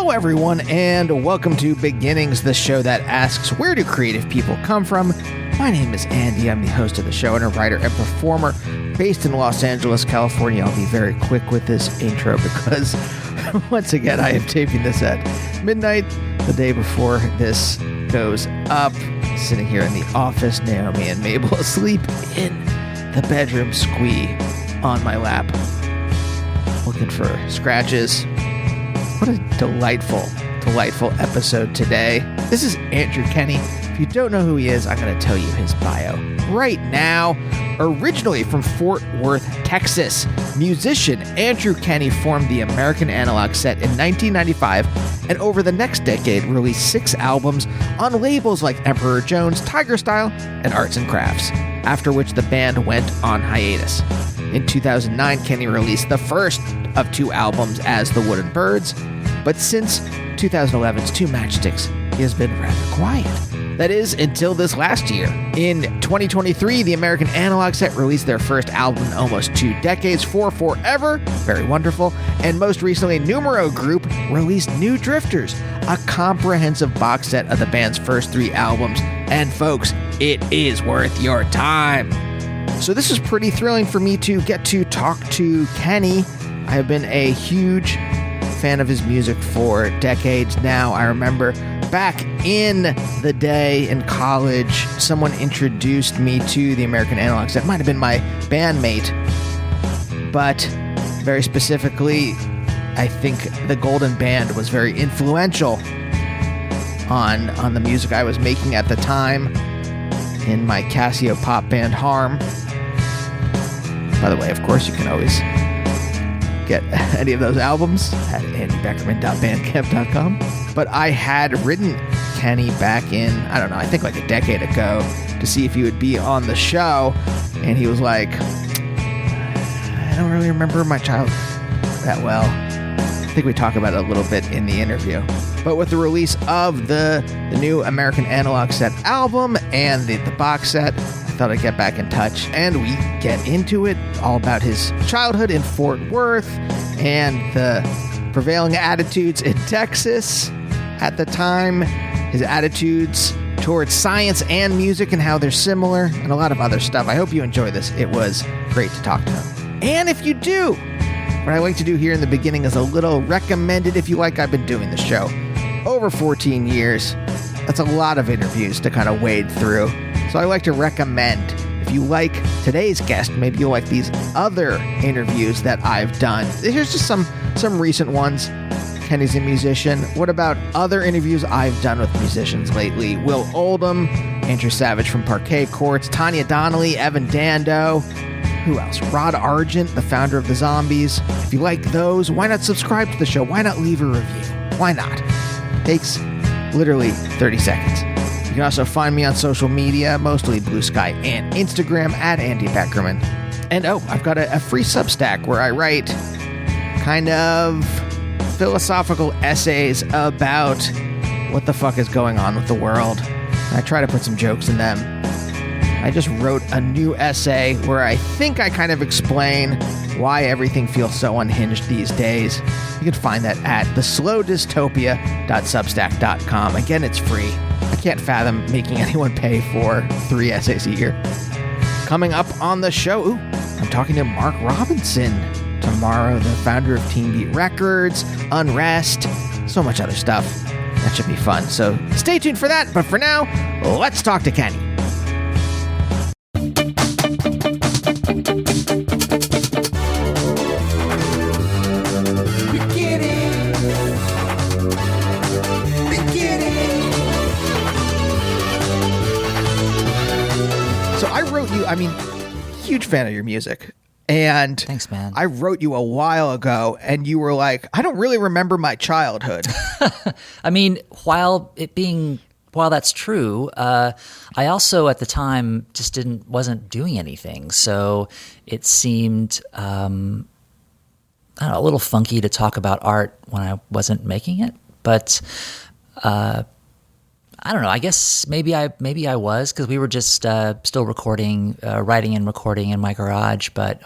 Hello, everyone, and welcome to Beginnings, the show that asks, where do creative people come from? My name is Andy. I'm the host of the show and a writer and performer based in Los Angeles, California. I'll be very quick with this intro because, once again, I am taping this at midnight, the day before this goes up. Sitting here in the office, Naomi and Mabel asleep in the bedroom, squee on my lap, looking for scratches. What a delightful episode today. This is Andrew Kenny. If you don't know who he is, I'm going to tell you his bio right now. Originally from Fort Worth, Texas, musician Andrew Kenny formed the American Analog Set in 1995 and over the next decade released 6 albums on labels like Emperor Jones, Tiger Style, and Arts and Crafts, after which the band went on hiatus. In 2009, Kenny released the first of 2 albums as The Wooden Birds, but since 2011's 2 Matchsticks, he has been rather quiet. That is, until this last year. In 2023, the American Analog Set released their first album in almost 2 decades, For Forever, very wonderful, and most recently, Numero Group released New Drifters, a comprehensive box set of the band's first 3 albums, and folks, it is worth your time. So this is pretty thrilling for me to get to talk to Kenny. I have been a huge fan of his music for decades now. I remember back in the day in college, someone introduced me to the American Analog Set. It might have been my bandmate, but very specifically, I think the Golden Band was very influential on the music I was making at the time in my Casio pop band Harm. By the way, of course, you can always get any of those albums at andybeckerman.bandcamp.com. But I had written Kenny back in, I think like a decade ago to see if he would be on the show. And he was like, I don't really remember my childhood that well. I think we talk about it a little bit in the interview. But with the release of the new American Analog Set album and the box set, I thought I'd get back in touch, and we get into it, all about his childhood in Fort Worth and the prevailing attitudes in Texas at the time, his attitudes towards science and music and how they're similar, and a lot of other stuff. I hope you enjoy this. It was great to talk to him. And if you do, what I like to do here in the beginning is a little recommended if you like. I've been doing the show over 14 years. That's a lot of interviews to kind of wade through. So I like to recommend, if you like today's guest, maybe you'll like these other interviews that I've done. Here's just some recent ones. Kenny's a musician. What about other interviews I've done with musicians lately? Will Oldham, Andrew Savage from Parquet Courts, Tanya Donnelly, Evan Dando. Who else? Rod Argent, the founder of the Zombies. If you like those, why not subscribe to the show? Why not leave a review? Why not? Takes literally 30 seconds. You can also find me on social media, mostly Blue Sky and Instagram, at Andy Beckerman. And I've got a free Substack where I write kind of philosophical essays about what the fuck is going on with the world. I try to put some jokes in them. I just wrote a new essay where I think I kind of explain why everything feels so unhinged these days. You can find that at theslowdystopia.substack.com. Again, it's free. I can't fathom making anyone pay for 3 essays a year. Coming up on the show, I'm talking to Mark Robinson tomorrow, the founder of Teen Beat Records, Unrest, so much other stuff. That should be fun. So stay tuned for that. But for now, let's talk to Kenny. Huge fan of your music. And thanks, man. I wrote you a while ago, and you were like, I don't really remember my childhood. I mean, while that's true, I also at the time just wasn't doing anything. So it seemed, I don't know, a little funky to talk about art when I wasn't making it. But I don't know. I guess maybe I was, because we were just still recording, writing and recording in my garage. But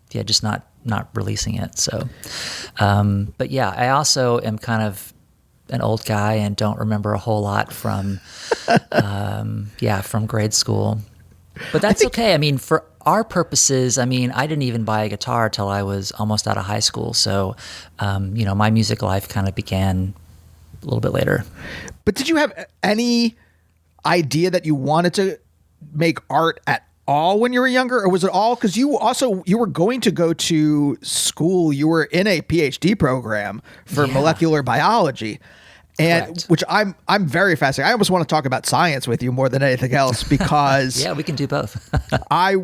just not not releasing it. So, but yeah, I also am kind of an old guy and don't remember a whole lot from, from grade school. But that's okay. I mean, for our purposes, I mean, I didn't even buy a guitar till I was almost out of high school. So, my music life kind of began a little bit later. But did you have any idea that you wanted to make art at all when you were younger, or was it all because you were going to go to school? You were in a PhD program for molecular biology. And Correct. which I'm very fascinated. I almost want to talk about science with you more than anything else because Yeah, we can do both. I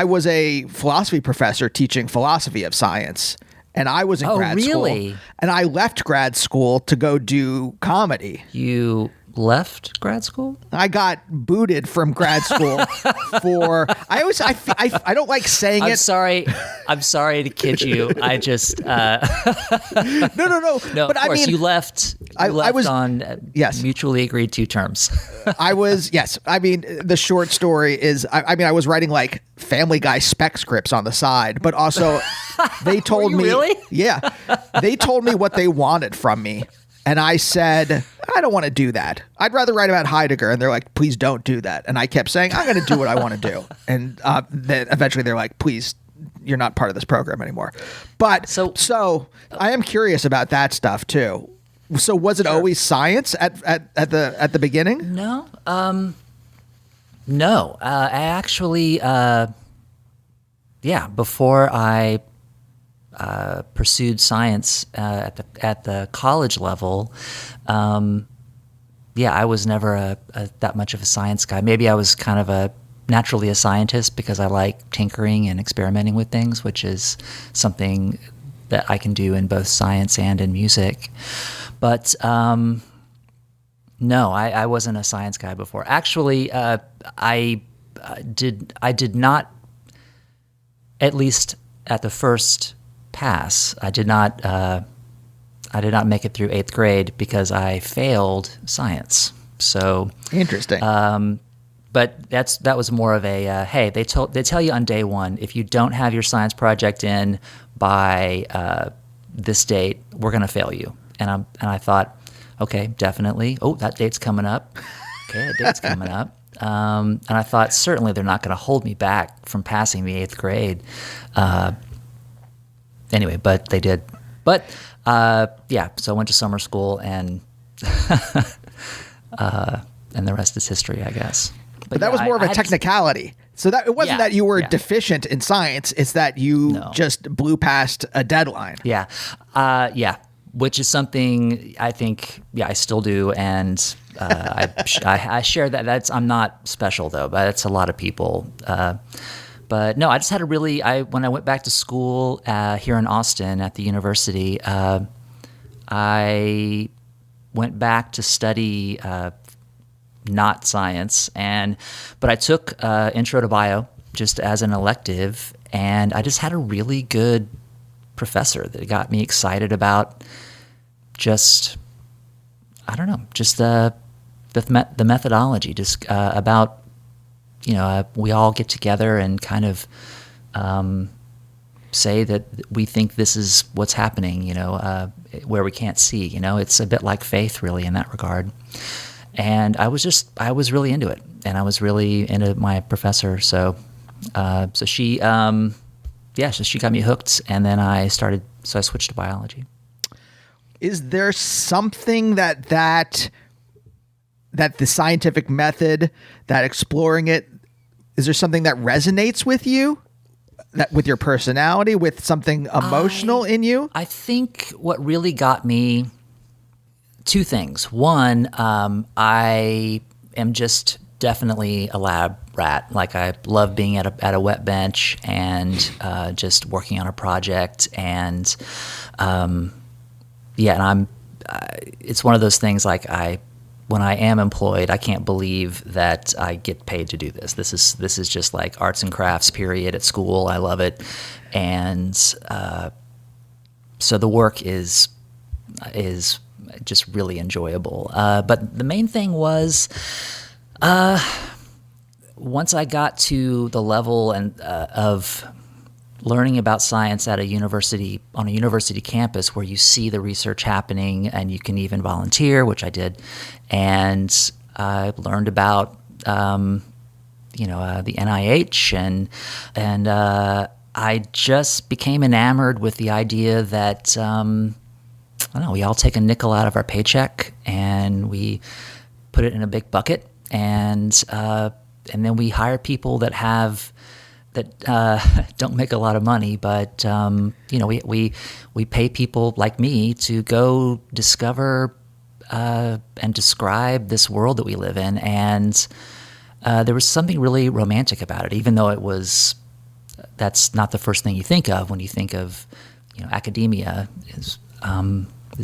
was a philosophy professor teaching philosophy of science, and I was in grad really? school. And I left grad school to go do comedy. You left grad school? I got booted from grad school for I don't like saying I'm it. sorry. I'm sorry to kid you. I just No. no. But Of I course, mean, you left. I was on yes. mutually agreed to terms. I was yes. I mean, the short story is I was writing like Family Guy spec scripts on the side, but also they told you me really? Yeah, they told me what they wanted from me. And I said, I don't want to do that. I'd rather write about Heidegger. And they're like, please don't do that. And I kept saying, I'm going to do what I want to do. And then eventually they're like, please, you're not part of this program anymore. But so I am curious about that stuff too. So was it always science at the beginning? No. No. I actually, before I pursued science at the college level, I was never that much of a science guy. Maybe I was kind of naturally a scientist because I like tinkering and experimenting with things, which is something that I can do in both science and in music. But no, I wasn't a science guy before. Actually, I did not, at least at the first pass, I did not make it through 8th grade because I failed science. So Interesting. but that was more of a hey, they tell you on day one, if you don't have your science project in by this date, we're going to fail you. And I thought, okay, definitely. Oh, that date's coming up. Okay, that date's coming up. And I thought certainly they're not going to hold me back from passing the 8th grade. Anyway, but they did. But so I went to summer school, and and the rest is history, I guess. But that was more of a technicality. So that it wasn't that you were deficient in science; it's that you just blew past a deadline. Yeah, which is something I think I still do, and I share that. I'm not special though, but that's a lot of people. But no, I just had a really, when I went back to school here in Austin at the university, I went back to study not science, but I took Intro to Bio just as an elective, and I just had a really good professor that got me excited about just the methodology, just about, we all get together and kind of say that we think this is what's happening, where we can't see. It's a bit like faith, really, in that regard. And I was really into it, and I was really into my professor. So she, she got me hooked, and then I switched to biology. Is there something that the scientific method, that exploring it, is there something that resonates with you, that with your personality, with something emotional in you? I think what really got me, two things. One, I am just definitely a lab rat. Like, I love being at a wet bench and just working on a project, and and it's one of those things, like, when I am employed, I can't believe that I get paid to do this. This is just like arts and crafts period at school. I love it. And so the work is just really enjoyable. But the main thing was, once I got to the level of learning about science at a university on a university campus where you see the research happening and you can even volunteer, which I did, and I learned about the NIH and I just became enamored with the idea that I don't know, we all take a nickel out of our paycheck and we put it in a big bucket, and then we hire people that don't make a lot of money, but we pay people like me to go discover and describe this world that we live in, and there was something really romantic about it, even though that's not the first thing you think of when you think of academia is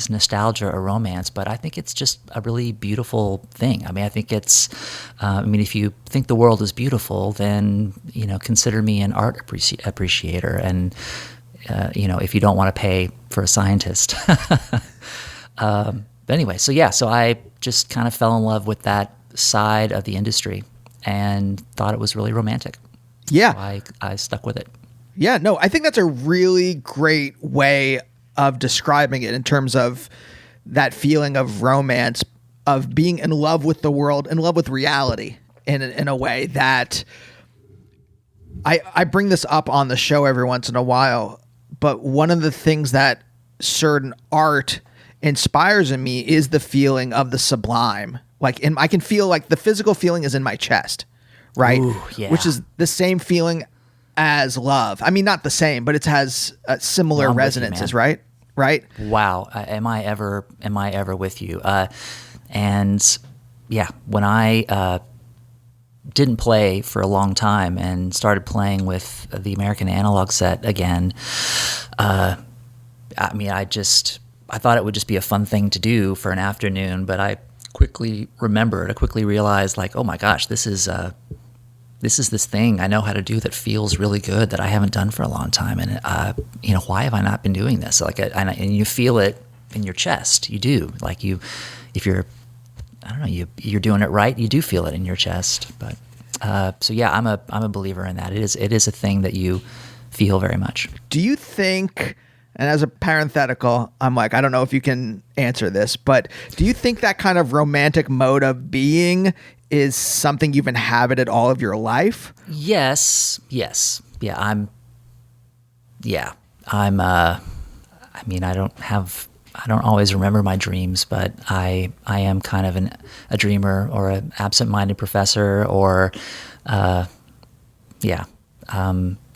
nostalgia or romance, but I think it's just a really beautiful thing. I mean, I think if you think the world is beautiful, then, consider me an art appreciator. And, if you don't want to pay for a scientist. But anyway, so I just kind of fell in love with that side of the industry and thought it was really romantic. Yeah. So I stuck with it. Yeah, no, I think that's a really great way of describing it in terms of that feeling of romance, of being in love with the world, in love with reality in a way that I bring this up on the show every once in a while, but one of the things that certain art inspires in me is the feeling of the sublime. I can feel like the physical feeling is in my chest, right? Ooh, yeah. Which is the same feeling as love. I mean, not the same, but it has similar resonances, right? Right? Wow. Am I ever with you? And yeah, when I didn't play for a long time and started playing with the American Analog Set again, I thought it would just be a fun thing to do for an afternoon, but I quickly realized, like, oh my gosh, this is this thing I know how to do that feels really good that I haven't done for a long time, and why have I not been doing this? And you feel it in your chest. You do, if you're, I don't know, you're doing it right. You do feel it in your chest. But so yeah, I'm a believer in that. It is a thing that you feel very much. Do you think? And as a parenthetical, I'm like, I don't know if you can answer this, but do you think that kind of romantic mode of being is something you've inhabited all of your life? Yes. Yeah, I don't always remember my dreams, but I am kind of a dreamer or an absent-minded professor, or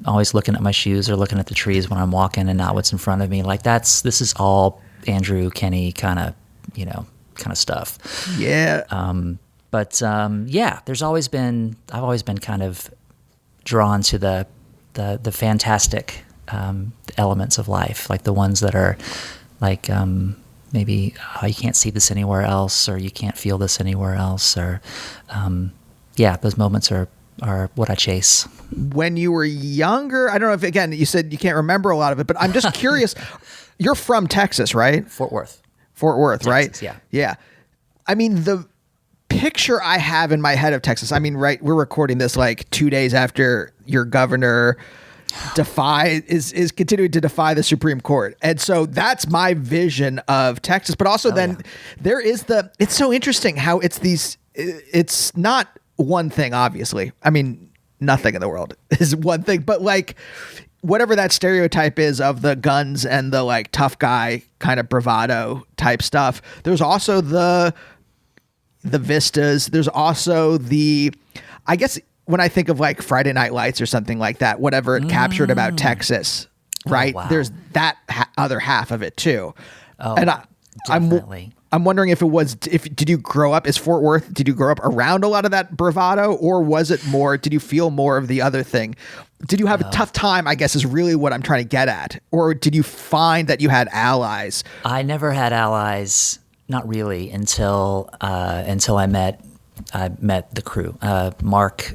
always looking at my shoes or looking at the trees when I'm walking and not what's in front of me. This is all Andrew Kenny kind of stuff. Yeah. But I've always been kind of drawn to the fantastic elements of life, like the ones that are like maybe you can't see this anywhere else, or you can't feel this anywhere else, or those moments are what I chase. When you were younger, I don't know if, again, you said you can't remember a lot of it, but I'm just curious. You're from Texas, right? Fort Worth, Texas, right? Yeah. Yeah. I mean, the picture I have in my head of Texas, I mean, right, we're recording this like 2 days after your governor is continuing to defy the Supreme Court. And so that's my vision of Texas. But also there is it's so interesting how it's not one thing, obviously. I mean, nothing in the world is one thing, but like whatever that stereotype is of the guns and the like tough guy kind of bravado type stuff, there's also the vistas. There's also I guess when I think of like Friday Night Lights or something like that, whatever it captured about Texas, right? Oh, wow. There's that other half of it too. Oh, and definitely. I'm wondering did you grow up, did you grow up around a lot of that bravado, or was it more, did you feel more of the other thing? Did you have a tough time, I guess is really what I'm trying to get at? Or did you find that you had allies? I never had allies, not really, until I met the crew, Mark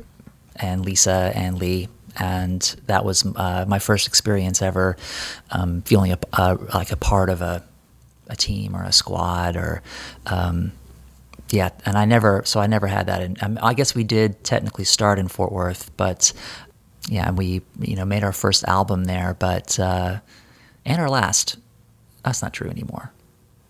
and Lisa and Lee. And that was my first experience ever feeling like a part of a team or a squad, or and I never had that. And I guess we did technically start in Fort Worth, but and we made our first album there, but and our last. That's not true anymore.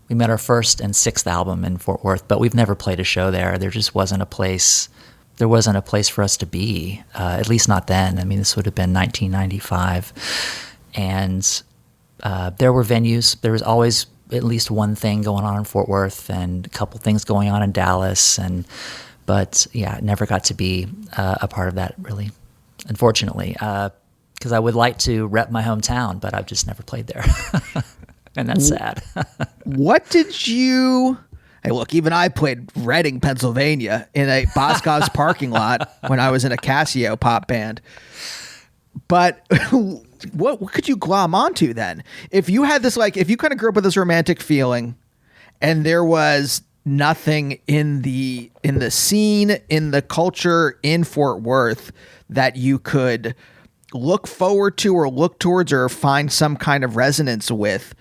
We made our first and sixth album in Fort Worth, but we've never played a show there. There just wasn't a place. There wasn't a place for us to be, at least not then. I mean, this would have been 1995, and there were venues. There was always at least one thing going on in Fort Worth, and a couple things going on in Dallas, but it never got to be a part of that, really, unfortunately, because I would like to rep my hometown, but I've just never played there. And that's sad. What did you... Hey, look, even I played Reading, Pennsylvania in a Boscov's parking lot when I was in a Casio pop band. But what could you glom onto then? If you had this, if you kind of grew up with this romantic feeling and there was nothing in the scene, in the culture in Fort Worth that you could look forward to or look towards or find some kind of resonance with,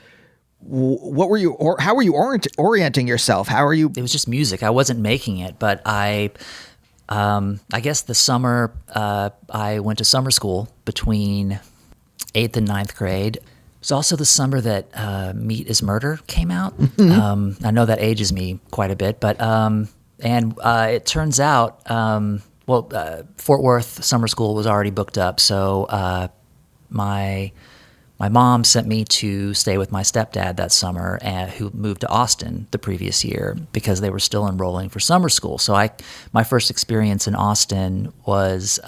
what were you, or how were you orienting yourself? How are you? It was just music. I wasn't making it, but I guess the summer, I went to summer school between 8th and 9th grade. It was also the summer that Meat is Murder came out. Mm-hmm. I know that ages me quite a bit, but it turns out, Fort Worth summer school was already booked up, so my mom sent me to stay with my stepdad that summer, who moved to Austin the previous year because they were still enrolling for summer school. So my first experience in Austin was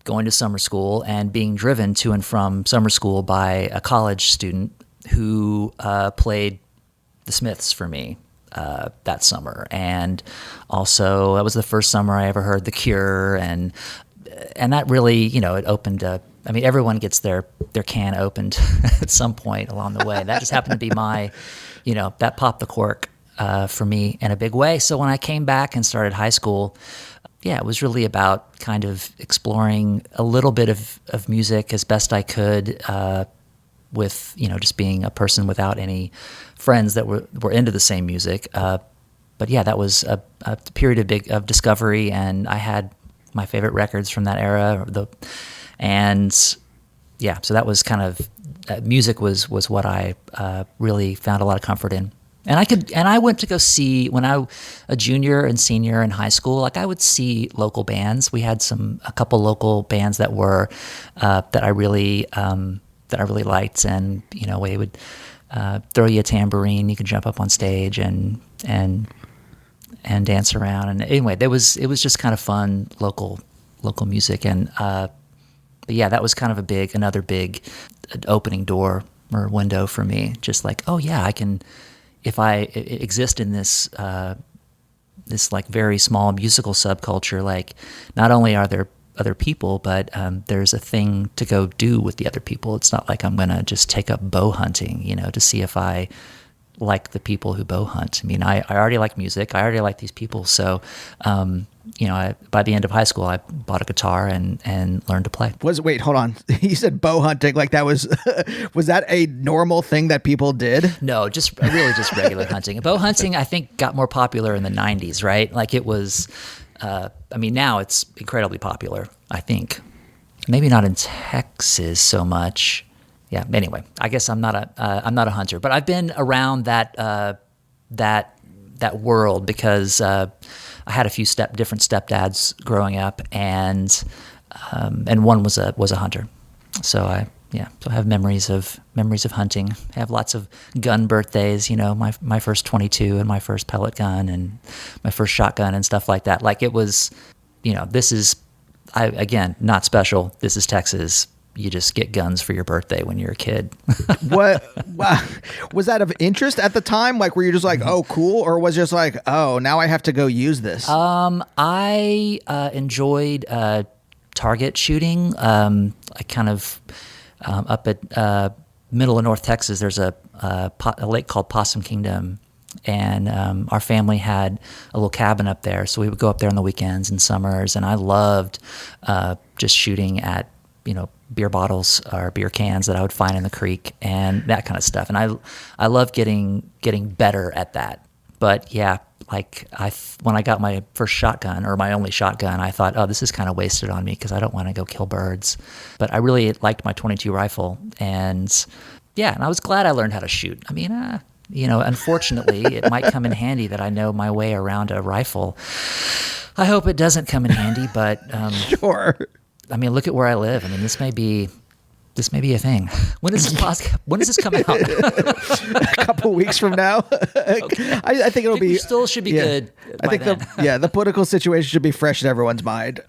going to summer school and being driven to and from summer school by a college student who played the Smiths for me that summer. And also, that was the first summer I ever heard The Cure, and that really, it opened up. I mean, everyone gets their can opened at some point along the way. That just happened to be my, that popped the cork for me in a big way. So when I came back and started high school, it was really about kind of exploring a little bit of music as best I could, with, just being a person without any friends that were into the same music. But that was a period of discovery, and I had my favorite records from that era. So that was kind of music was what I really found a lot of comfort in. And I went to go see, when I a junior and senior in high school, I would see local bands. We had a couple local bands that were that I really liked, and we would throw you a tambourine, you could jump up on stage and dance around. And anyway, it was just kind of fun local music. And that was kind of another big opening door or window for me. Just I can, if I exist in this very small musical subculture, not only are there other people, but there's a thing to go do with the other people. It's not like I'm going to just take up bow hunting, to see if I like the people who bow hunt. I mean, I already like music. I already like these people. So, by the end of high school, I bought a guitar and learned to play. Wait, hold on. You said bow hunting. That was, was that a normal thing that people did? No, just regular hunting. Bow hunting, I think, got more popular in the 90s, right? It was, now it's incredibly popular, I think. Maybe not in Texas so much. Yeah. Anyway, I guess I'm not a hunter, but I've been around that world because I had a few different stepdads growing up, and one was a hunter. So I have memories of hunting. I have lots of gun birthdays. My first .22 and my first pellet gun and my first shotgun and stuff like that. It was, this is, again, not special. This is Texas. You just get guns for your birthday when you're a kid. What was that of interest at the time? Were you just oh, cool? Or was it just oh, now I have to go use this? I enjoyed target shooting. I kind of up at middle of North Texas, there's a lake called Possum Kingdom. And our family had a little cabin up there. So we would go up there on the weekends and summers. And I loved just shooting at, beer bottles or beer cans that I would find in the creek and that kind of stuff. And I love getting better at that. But yeah, like when I got my first shotgun, or my only shotgun, I thought, oh, this is kind of wasted on me because I don't want to go kill birds. But I really liked my .22 rifle, and yeah, and I was glad I learned how to shoot. I mean, unfortunately, it might come in handy that I know my way around a rifle. I hope it doesn't come in handy, but Sure. I mean, look at where I live. I mean, this may be a thing. When does this come out? A couple weeks from now. Okay. I think it'll be. We still should be good. I think the political situation should be fresh in everyone's mind.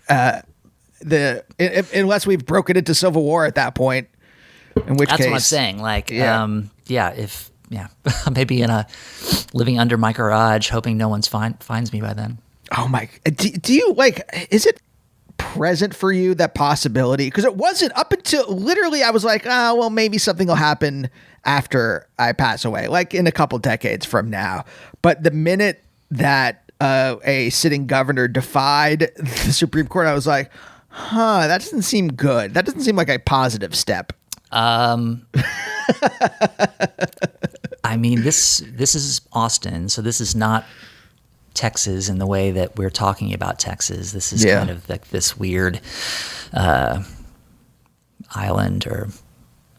Unless we've broken into civil war at that point, in which That's case, what I'm saying. Like, yeah. maybe living under my garage, hoping no one finds me by then. Oh my! Do you is it present for you, that possibility? Because it wasn't up until literally I was like, oh, well, maybe something will happen after I pass away, like in a couple decades from now. But the minute that a sitting governor defied the Supreme Court, I was like, that doesn't seem good. That doesn't seem like a positive step. I mean, this is Austin, so this is not Texas in the way that we're talking about Texas. This is kind of like this weird island or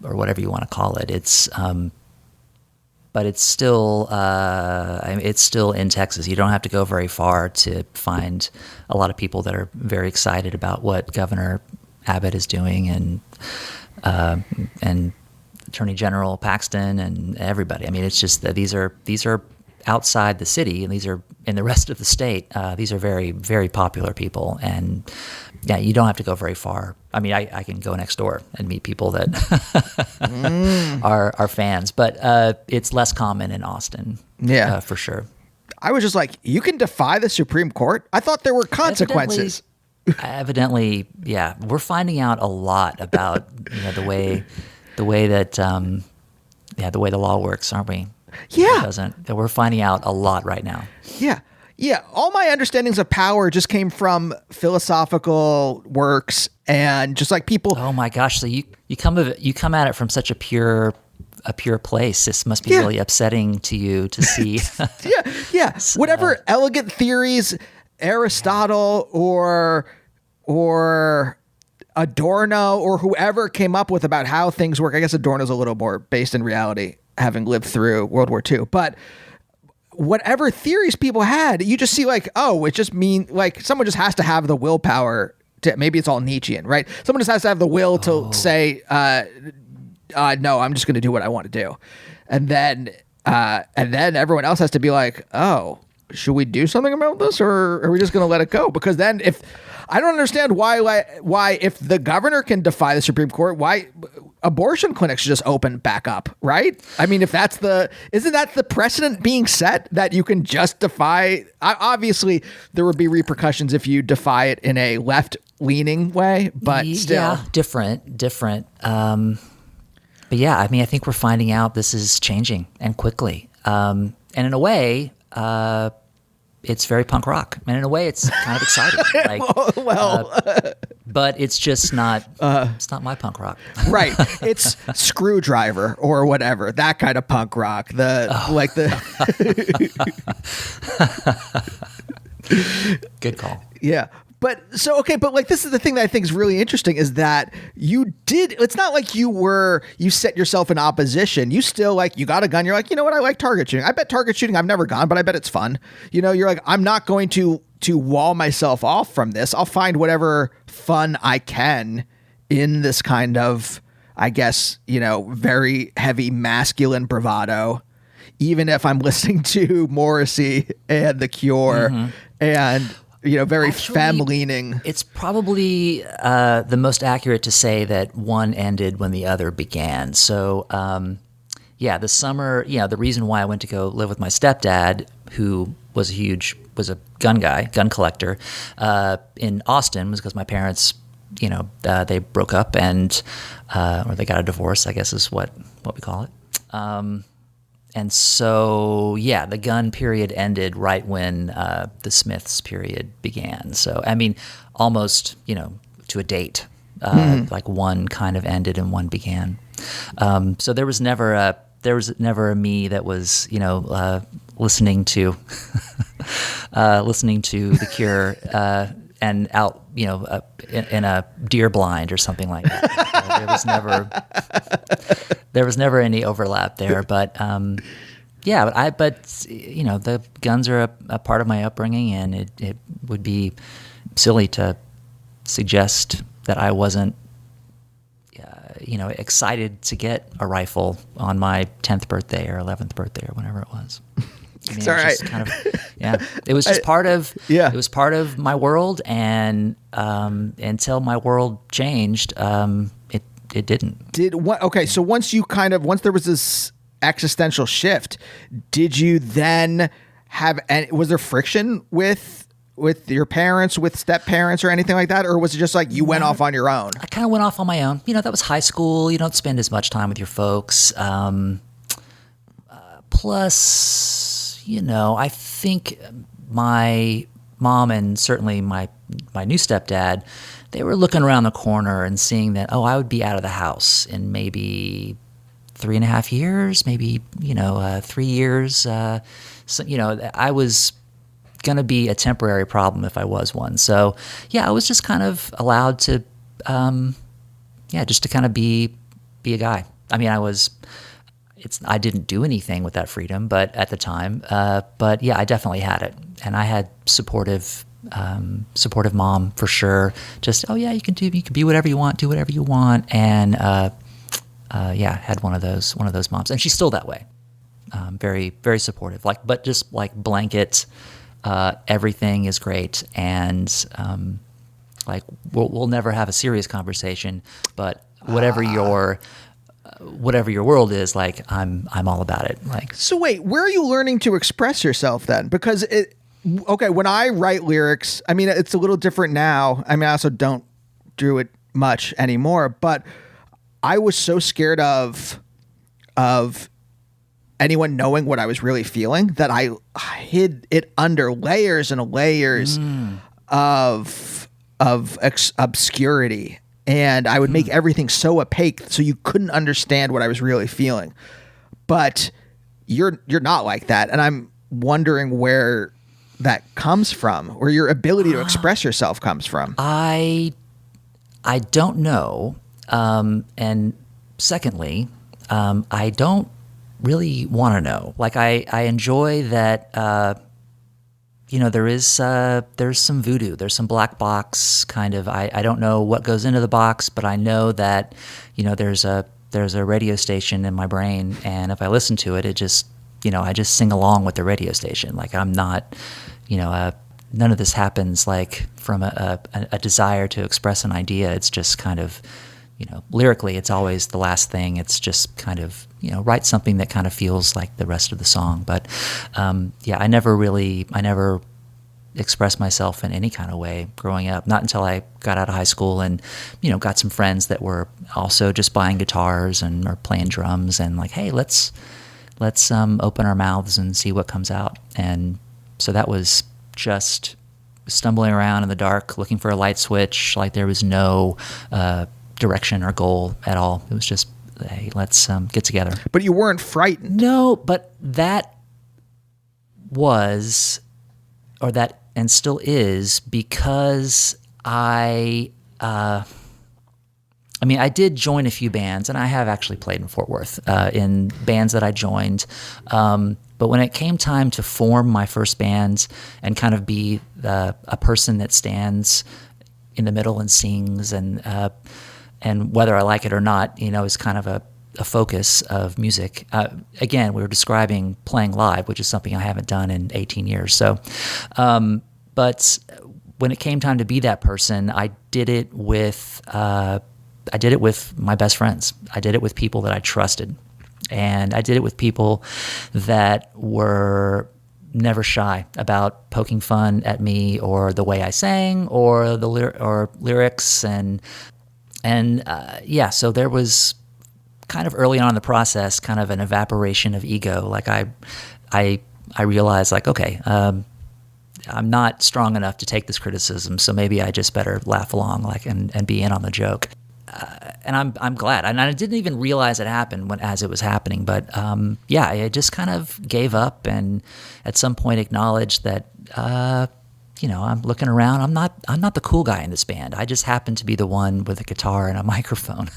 whatever you want to call it. It's but it's still in Texas. You don't have to go very far to find a lot of people that are very excited about what Governor Abbott is doing, and Attorney General Paxton and everybody. I mean, it's just that these are outside the city, and these are in the rest of the state. These are very, very popular people, and yeah, you don't have to go very far. I mean, I can go next door and meet people that are fans, but it's less common in Austin. Yeah, for sure. I was just like, you can defy the Supreme Court? I thought there were consequences. Evidently, yeah, we're finding out a lot about the way that the way the law works, aren't we? Yeah. We're finding out a lot right now. Yeah. Yeah. All my understandings of power just came from philosophical works and just like people. Oh my gosh. So you come at it from such a pure place. This must be really upsetting to you to see. Yeah. Whatever elegant theories Aristotle or Adorno or whoever came up with about how things work. I guess Adorno's a little more based in reality, having lived through World War II. But whatever theories people had, you just see like, oh, it just means like someone just has to have the willpower to, maybe it's all Nietzschean, right? Someone just has to have the will to say, no, I'm just going to do what I want to do. And then everyone else has to be like, oh, should we do something about this, or are we just going to let it go? Because then if I don't understand why if the governor can defy the Supreme Court, why abortion clinics should just open back up, right? I mean, if isn't that the precedent being set that you can just defy? Obviously, there would be repercussions if you defy it in a left-leaning way, but still. Yeah, different. But yeah, I mean, I think we're finding out this is changing and quickly. And in a way, it's very punk rock, and in a way, it's kind of exciting. Like, but it's just not. It's not my punk rock, right? It's Screwdriver or whatever, that kind of punk rock. Good call. Yeah. But this is the thing that I think is really interesting is that it's not like you set yourself in opposition. You still you got a gun. You're like, you know what? I like target shooting. I bet target shooting I've never gone, but I bet it's fun. You're like, I'm not going to wall myself off from this. I'll find whatever fun I can in this kind of, I guess, very heavy masculine bravado, even if I'm listening to Morrissey and The Cure and very femme-leaning. It's probably the most accurate to say that one ended when the other began. So, the summer, the reason why I went to go live with my stepdad, who was a gun collector, in Austin, was because my parents, they broke up or they got a divorce, I guess is what we call it. And so, the gun period ended right when the Smiths period began. So, I mean, almost, to a date. Like one kind of ended and one began. So there was never a me that was, listening to listening to The Cure and out, in a deer blind or something like that. There was never any overlap there, but the Guns are a part of my upbringing, and it would be silly to suggest that I wasn't excited to get a rifle on my 10th birthday or 11th birthday or whenever it was. It's all right. It was just part of Yeah. It was part of my world, and until my world changed, it didn't. Okay, so once there was this existential shift, did you then have was there friction with your parents, with step parents or anything like that, or was it just like you went off on your own? I kind of went off on my own. That was high school. You don't spend as much time with your folks. Plus, I think my mom and certainly my new stepdad, they were looking around the corner and seeing that, I would be out of the house in maybe 3.5 years, maybe 3 years. I was going to be a temporary problem if I was one. So I was just kind of allowed to, just to kind of be a guy. I mean, I didn't do anything with that freedom, but at the time, I definitely had it, and I had supportive mom for sure. Just, you can be whatever you want, do whatever you want, and had one of those moms, and she's still that way. Very, very supportive. But just like blanket. Everything is great, and we'll never have a serious conversation. But whatever your world is, I'm all about it. So wait, where are you learning to express yourself then? Because when I write lyrics, I mean, it's a little different now. I mean, I also don't do it much anymore. But I was so scared of anyone knowing what I was really feeling that I hid it under layers and layers of obscurity, and I would make everything so opaque so you couldn't understand what I was really feeling. But you're not like that, and I'm wondering where that comes from, where your ability to express yourself comes from. I don't know, and secondly, I don't really want to know. I enjoy that, there's some voodoo, there's some black box kind of, I don't know what goes into the box, but I know that, there's a radio station in my brain, and if I listen to it, it just, I just sing along with the radio station. I'm not, none of this happens from a desire to express an idea. It's just kind of, lyrically, it's always the last thing. It's just kind of, write something that kind of feels like the rest of the song. But I never expressed myself in any kind of way growing up. Not until I got out of high school and, got some friends that were also just buying guitars and or playing drums and hey, let's open our mouths and see what comes out. And so that was just stumbling around in the dark, looking for a light switch. There was no direction or goal at all. It was just, hey, let's get together. But you weren't frightened. No, but that was, or that, and still is, because I did join a few bands, and I have actually played in Fort Worth in bands that I joined. But when it came time to form my first band and kind of be a person that stands in the middle and sings, and whether I like it or not, is kind of a focus of music. Again, we were describing playing live, which is something I haven't done in 18 years. So, but when it came time to be that person, I did it with my best friends. I did it with people that I trusted, and I did it with people that were never shy about poking fun at me or the way I sang or the lyrics so there was kind of early on in the process, kind of an evaporation of ego. I realized okay, I'm not strong enough to take this criticism, so maybe I just better laugh along and be in on the joke. and I'm glad. And I didn't even realize it happened as it was happening. But I just kind of gave up, and at some point acknowledged that I'm looking around. I'm not the cool guy in this band. I just happen to be the one with a guitar and a microphone.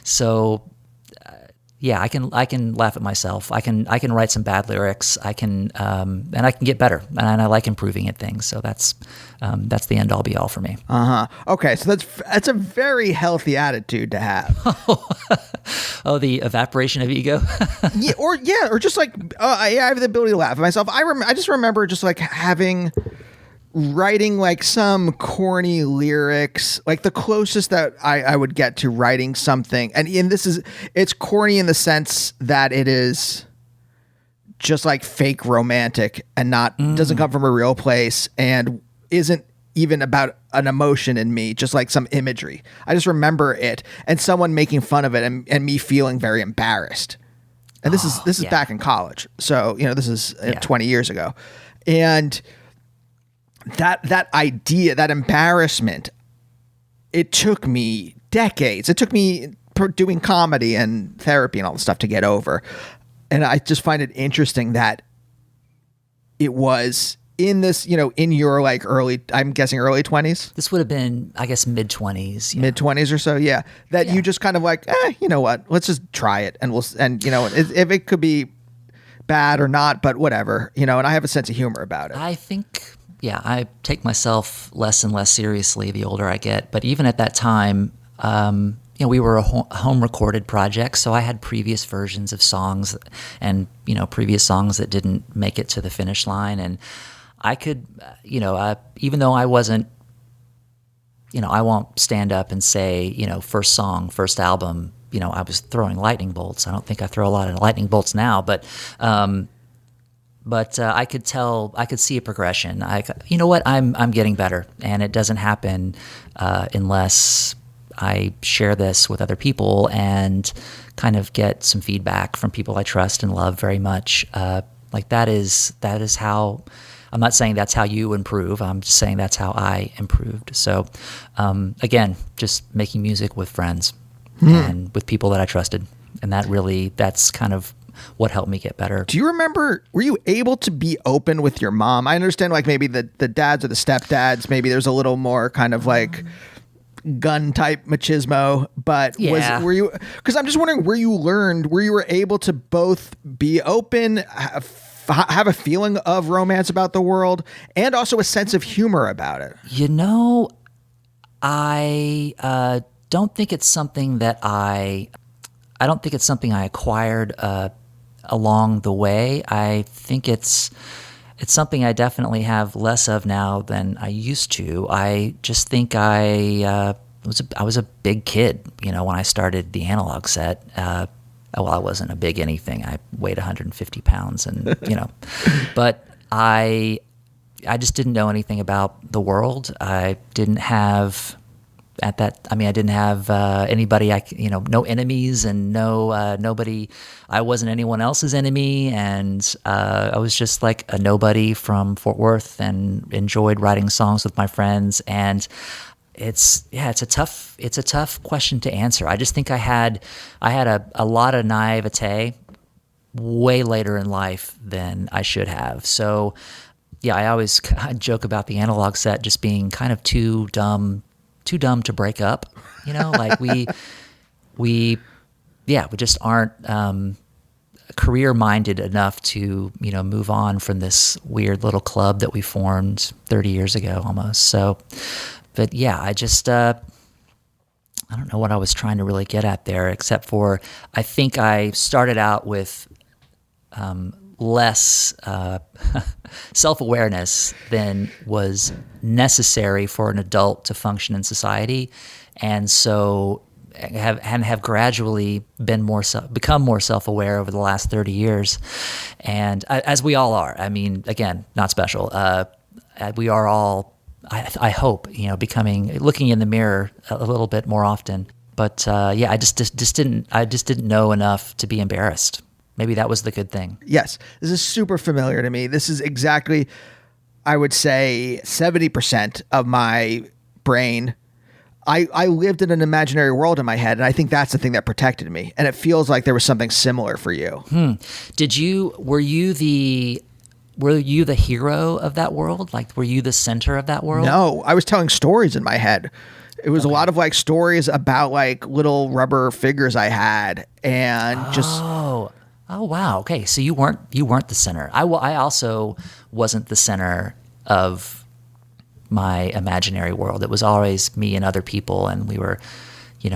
So. Yeah, I can laugh at myself. I can write some bad lyrics. I can and I can get better, and I like improving at things. So that's the end all be all for me. Okay, so that's a very healthy attitude to have. Oh, the evaporation of ego. or just like I have the ability to laugh at myself. I just remember just like writing like some corny lyrics, like the closest that I would get to writing something. And it's corny in the sense that it is just like fake romantic and doesn't come from a real place and isn't even about an emotion in me, just like some imagery. I just remember it and someone making fun of it and me feeling very embarrassed. And this is back in college. So, this is 20 years ago. And that idea, that embarrassment, it took me decades. It took me doing comedy and therapy and all this stuff to get over. And I just find it interesting that it was in this, in your like I'm guessing early 20s. This would have been, I guess, mid-20s. Mid 20s or so, yeah. That you just kind of like, you know what? Let's just try it, and if it could be bad or not, but whatever, and I have a sense of humor about it. I think. Yeah, I take myself less and less seriously the older I get. But even at that time, we were a home recorded project, so I had previous versions of songs and, previous songs that didn't make it to the finish line. And I could, even though I wasn't, I won't stand up and say, first song, first album, I was throwing lightning bolts. I don't think I throw a lot of lightning bolts now, but I could tell, I could see a progression. You know what? I'm getting better, and it doesn't happen unless I share this with other people and kind of get some feedback from people I trust and love very much. Like that is how. I'm not saying that's how you improve. I'm just saying that's how I improved. So, again, just making music with friends and with people that I trusted, and that's kind of what helped me get better. Do you remember, were you able to be open with your mom? I understand like maybe the dads or the stepdads, maybe there's a little more kind of like gun type machismo, but were you, because I'm just wondering where you were able to both be open, have a feeling of romance about the world, and also a sense of humor about it? I don't think it's something that I don't think it's something I acquired along the way. I think it's something I definitely have less of now than I used to. I just think I was a big kid, when I started the Analog Set. I wasn't a big anything. I weighed 150 pounds, and but I just didn't know anything about the world. I didn't have. I didn't have anybody, no enemies and no nobody. I wasn't anyone else's enemy, and I was just like a nobody from Fort Worth, and enjoyed writing songs with my friends. And it's a tough question to answer. I just think I had a lot of naivete way later in life than I should have. So yeah, I always joke about the Analog Set just being kind of too dumb to break up, like we just aren't career minded enough to, move on from this weird little club that we formed 30 years ago almost. So, but yeah, I just, I don't know what I was trying to really get at there, except for I think I started out with less self-awareness than was necessary for an adult to function in society, and so have gradually become more self-aware over the last 30 years, and as we all are. I mean, again, not special. We are all, I hope, looking in the mirror a little bit more often. But I just didn't know enough to be embarrassed. Maybe that was the good thing. Yes. This is super familiar to me. This is exactly, I would say, 70% of my brain I lived in an imaginary world in my head, and I think that's the thing that protected me. And it feels like there was something similar for you. Were you the hero of that world? Like, were you the center of that world? No, I was telling stories in my head. It was a lot of like stories about like little rubber figures I had, and just Oh wow. Okay, so you weren't the center. I also wasn't the center of my imaginary world. It was always me and other people, and we were,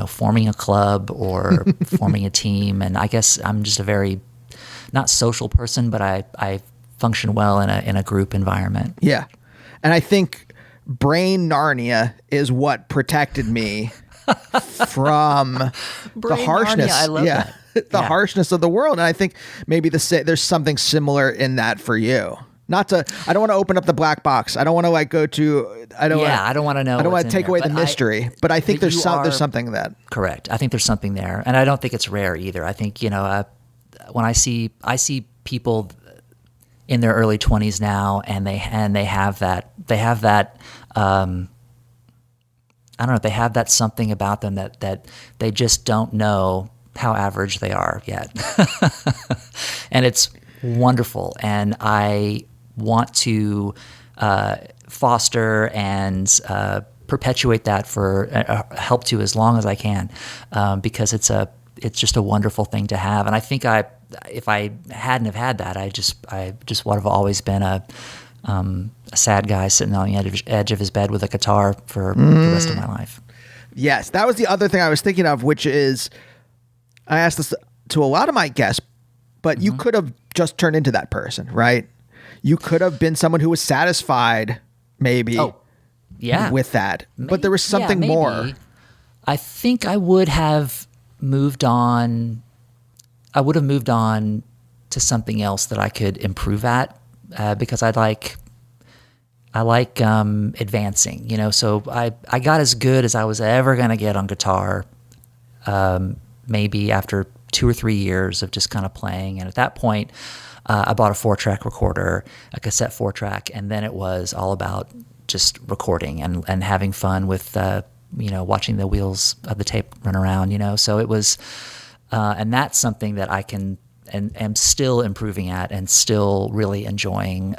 forming a club or forming a team. And I guess I'm just a very not social person, but I function well in a group environment. yeah. And I think Brain Narnia is what protected me from the Brain harshness. Narnia, I love that. The Yeah. harshness of the world. And I think maybe there's something similar in that for you. I don't want to open up the black box. I don't want to like go to, I don't want to know. I don't what's want to in take there, away the but mystery, but I think but there's something that. Correct. I think there's something there, and I don't think it's rare either. I think when I see people in their early 20s now, and they have that I don't know, they have that something about them that they just don't know how average they are yet, and it's wonderful, and I want to foster and perpetuate that for help to as long as I can, because it's just a wonderful thing to have. And I think if I hadn't have had that, I just would have always been a sad guy sitting on the edge of his bed with a guitar for the rest of my life. Yes, that was the other thing I was thinking of, which is I asked this to a lot of my guests, but you could have just turned into that person, right? You could have been someone who was satisfied, maybe, with that. But there was something more. I think I would have moved on. I would have moved on to something else that I could improve at, because I like advancing. So I got as good as I was ever going to get on guitar, maybe after 2 or 3 years of just kind of playing. And at that point, I bought a 4-track recorder, a cassette 4-track, and then it was all about just recording and having fun with, watching the wheels of the tape run around, So it was, and that's something that I can and am still improving at and still really enjoying,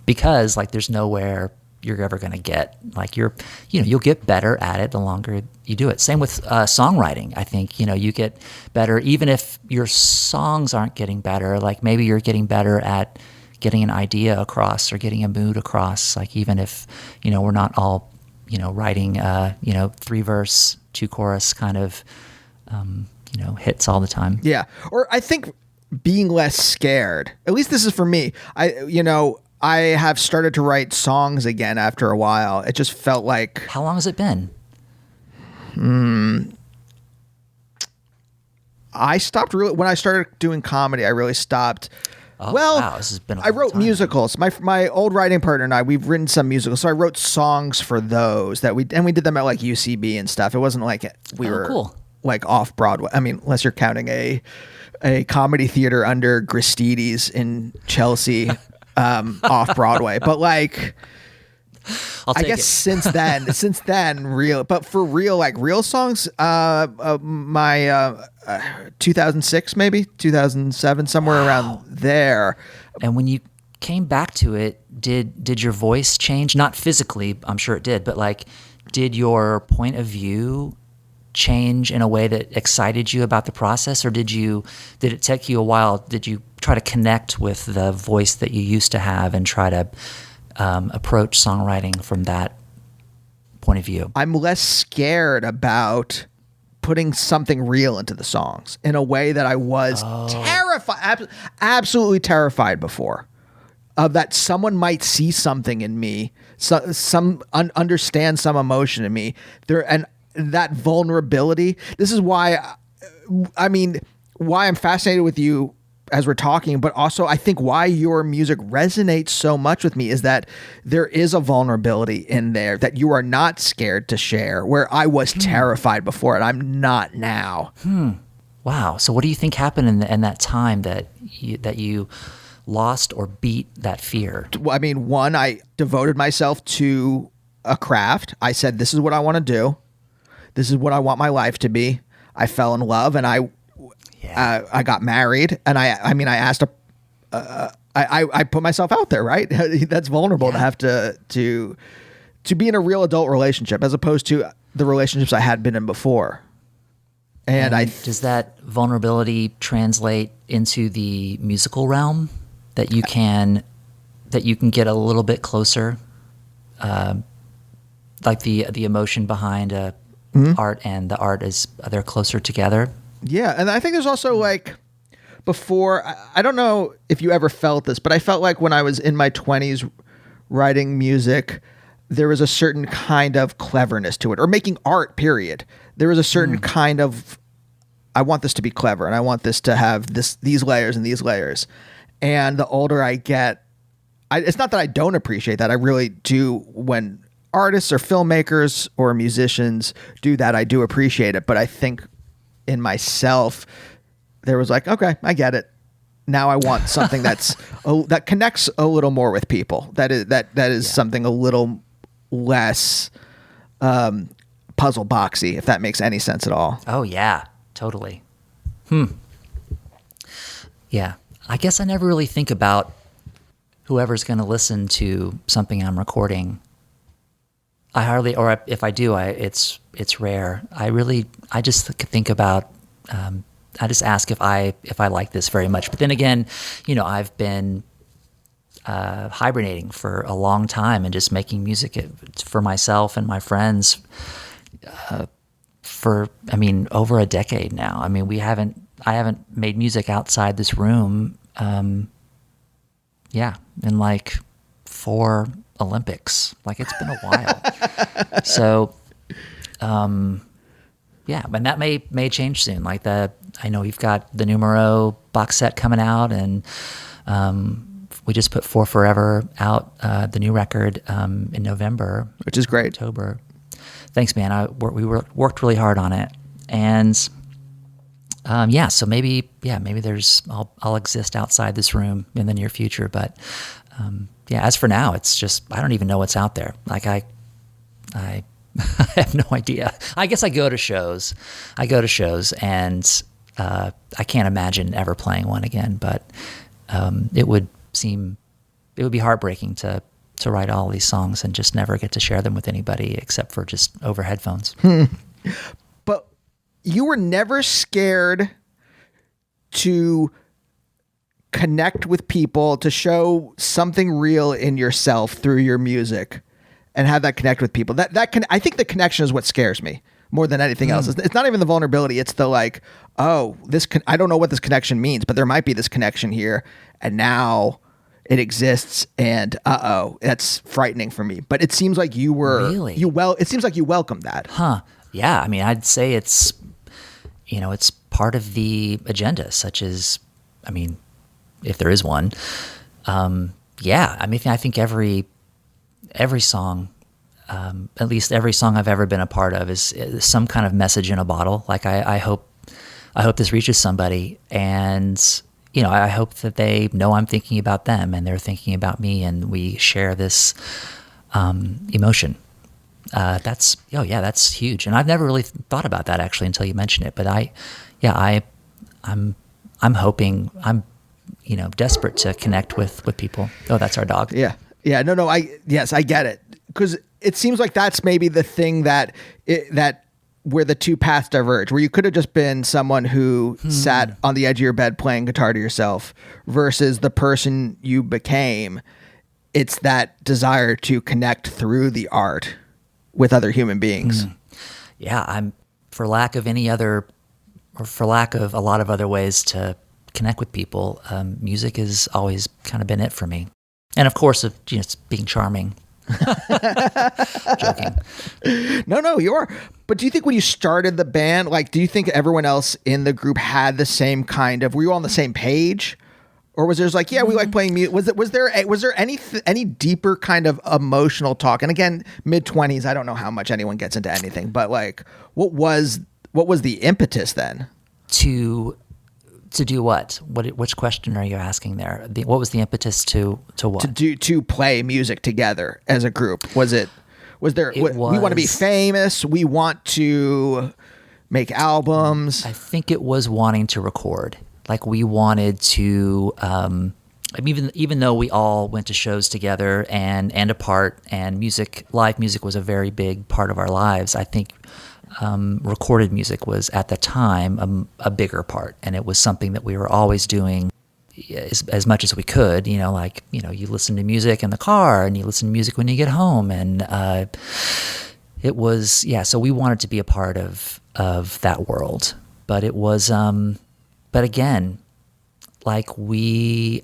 because like there's nowhere you're ever going to get. Like you'll get better at it the longer you do it. Same with songwriting. I think, you get better, even if your songs aren't getting better, like maybe you're getting better at getting an idea across or getting a mood across. Like even if, we're not all, writing, 3-verse, 2-chorus kind of, hits all the time. Yeah. Or I think being less scared, at least this is for me. I have started to write songs again after a while. It just felt like... How long has it been? I stopped when I started doing comedy. I really stopped. Oh, well, wow, this has been a I long wrote time. musicals. My old writing partner and I, we've written some musicals. So I wrote songs for those we did them at like UCB and stuff. It wasn't like we were cool. like off Broadway. I mean, unless you're counting a comedy theater under Gristides in Chelsea, off Broadway. But like, I guess since then, but for real, like real songs, my 2006, maybe 2007, somewhere around there. And when you came back to it, did your voice change? Not physically, I'm sure it did, but like, did your point of view change in a way that excited you about the process, or did it take you a while? Did you try to connect with the voice that you used to have and try to approach songwriting from that point of view? I'm less scared about putting something real into the songs in a way that I was terrified, absolutely terrified before, of that someone might see something in me, understand some emotion in me there, and that vulnerability. This is why, why I'm fascinated with you as we're talking, but also I think why your music resonates so much with me is that there is a vulnerability in there that you are not scared to share, where I was terrified before and I'm not now. Wow. So what do you think happened in that time that you lost or beat that fear? I mean, one, I devoted myself to a craft. I said, this is what I want to do. this is what I want my life to be. I fell in love, and I got married, and I mean, I asked I put myself out there, right? That's vulnerable to have to be in a real adult relationship as opposed to the relationships I had been in before. And does that vulnerability translate into the musical realm that you can get a little bit closer, like the emotion behind art and the art they're closer together? Yeah, and I think there's also like before, I don't know if you ever felt this, but I felt like when I was in my 20s writing music, there was a certain kind of cleverness to it, or making art, period. There was a certain kind of, I want this to be clever, and I want this to have these layers and these layers. And the older I get, it's not that I don't appreciate that. I really do. When artists or filmmakers or musicians do that, I do appreciate it. But I think in myself, there was like, okay, I get it. Now I want something that connects a little more with people. That is something a little less puzzle boxy, if that makes any sense at all. Oh yeah, totally. Yeah, I guess I never really think about whoever's going to listen to something I'm recording. I hardly, or if I do, it's rare. I just think about. I just ask if I like this very much. But then again, I've been hibernating for a long time and just making music for myself and my friends for over a decade now. I mean, I haven't made music outside this room. In like 4 Olympics. Like, it's been a while. So, but that may change soon. Like I know you've got the Numero box set coming out, and we just put For Forever out, the new record, in November, which is great. October. Thanks, man. We worked really hard on it, and so maybe I'll exist outside this room in the near future. But as for now, it's just I don't even know what's out there. Like I have no idea. I guess I go to shows, and I can't imagine ever playing one again. But it would be heartbreaking to write all these songs and just never get to share them with anybody except for just over headphones. But you were never scared to connect with people, to show something real in yourself through your music, and have that connect with people. I think the connection is what scares me more than anything else. It's not even the vulnerability. It's the like, oh, I don't know what this connection means, but there might be this connection here, and now it exists, and that's frightening for me. But it seems like you were really? It seems like you welcomed that. Huh. Yeah. I mean, I'd say it's part of the agenda, such as, if there is one. I think every song, at least every song I've ever been a part of, is some kind of message in a bottle. Like I hope this reaches somebody, and I hope that they know I'm thinking about them and they're thinking about me, and we share this emotion. That's huge, and I've never really thought about that actually until you mentioned it. But I'm hoping, I'm desperate to connect with people. Oh, that's our dog. Yeah. No. I get it, because it seems like that's maybe the thing that where the two paths diverge, where you could have just been someone who sat on the edge of your bed playing guitar to yourself versus the person you became. It's that desire to connect through the art with other human beings. Yeah, for lack of a lot of other ways to connect with people, music has always kind of been it for me. And of course, being charming. Joking. No, you are. But do you think when you started the band, like, do you think everyone else in the group had the same kind of? Were you all on the same page, or was there like, we like playing music? Was there any deeper kind of emotional talk? And again, mid-20s, I don't know how much anyone gets into anything, but like, what was the impetus then? To do what? Which question are you asking there? What was the impetus to what? To play music together as a group? Was it Was there, we want to be famous, we want to make albums? I think it was wanting to record. Like we wanted to, even though we all went to shows together and apart, and live music was a very big part of our lives, I think recorded music was at the time a bigger part, and it was something that we were always doing as much as we could. You listen to music in the car, and you listen to music when you get home, and it was so we wanted to be a part of that world, but it was but again, like we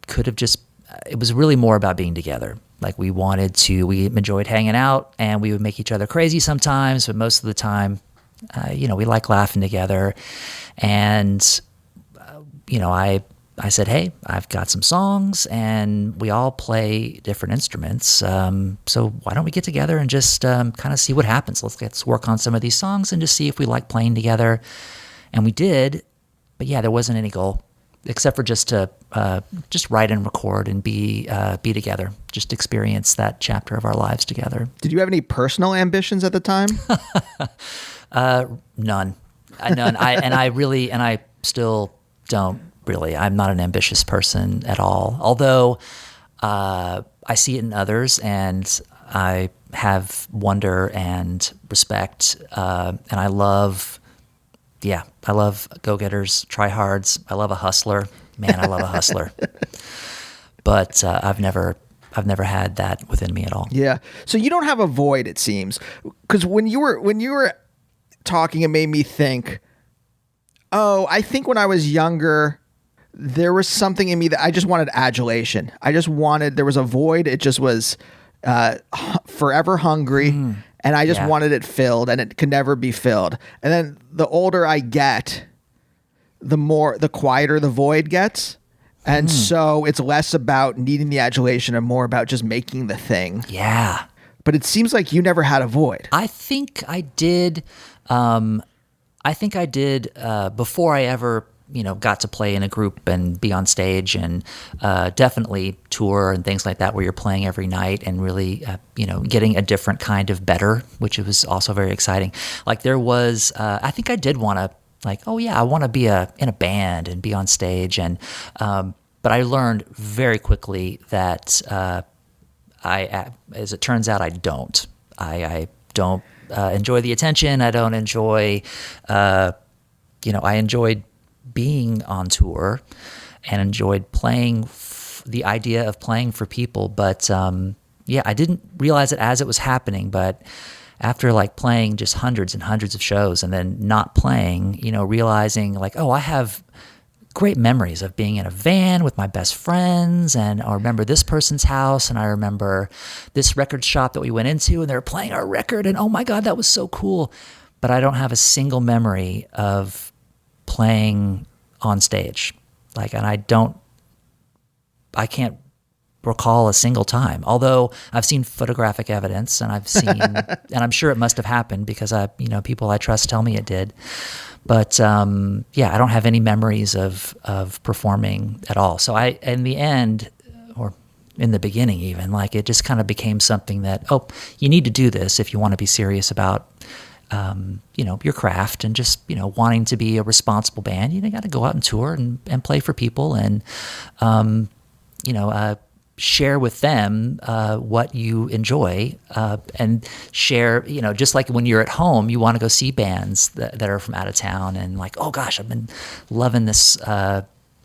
could have just, it was really more about being together. Like we enjoyed hanging out, and we would make each other crazy sometimes, but most of the time, we like laughing together. And, I said, hey, I've got some songs, and we all play different instruments. So why don't we get together and just kind of see what happens? Let's work on some of these songs and just see if we like playing together. And we did, but there wasn't any goal except for just to just write and record and be together, just experience that chapter of our lives together. Did you have any personal ambitions at the time? None. I still don't really. I'm not an ambitious person at all. Although I see it in others, and I have wonder and respect, and I love go-getters, try-hards. I love a hustler. Man, I love a hustler. But I've never had that within me at all. Yeah. So you don't have a void, it seems, because when you were talking, it made me think, oh, I think when I was younger, there was something in me that I just wanted adulation. There was a void. It just was forever hungry. And I just wanted it filled, and it could never be filled. And then the older I get, the quieter the void gets. And so it's less about needing the adulation and more about just making the thing. Yeah. But it seems like you never had a void. I think I did. Before I ever got to play in a group and be on stage, and definitely tour and things like that, where you're playing every night and really, getting a different kind of better, which was also very exciting. Like there was, I think I did want to, I want to be in a band and be on stage, and but I learned very quickly that as it turns out, I don't. I don't enjoy the attention. I don't enjoy, I enjoyed being on tour and enjoyed playing, the idea of playing for people. But I didn't realize it as it was happening. But after playing just hundreds and hundreds of shows and then not playing, realizing I have great memories of being in a van with my best friends, and I remember this person's house, and I remember this record shop that we went into, and they were playing our record, and oh my God, that was so cool. But I don't have a single memory of playing on stage. And I can't recall a single time, although I've seen photographic evidence, and I've seen, and I'm sure it must have happened because people I trust tell me it did. But I don't have any memories of performing at all. So in the end, or in the beginning even, it just kind of became something that, you need to do this if you want to be serious about your craft, and just, wanting to be a responsible band. You got to go out and tour and play for people, and, share with them what you enjoy, and share, just like when you're at home, you want to go see bands that are from out of town, and oh gosh, I've been loving this,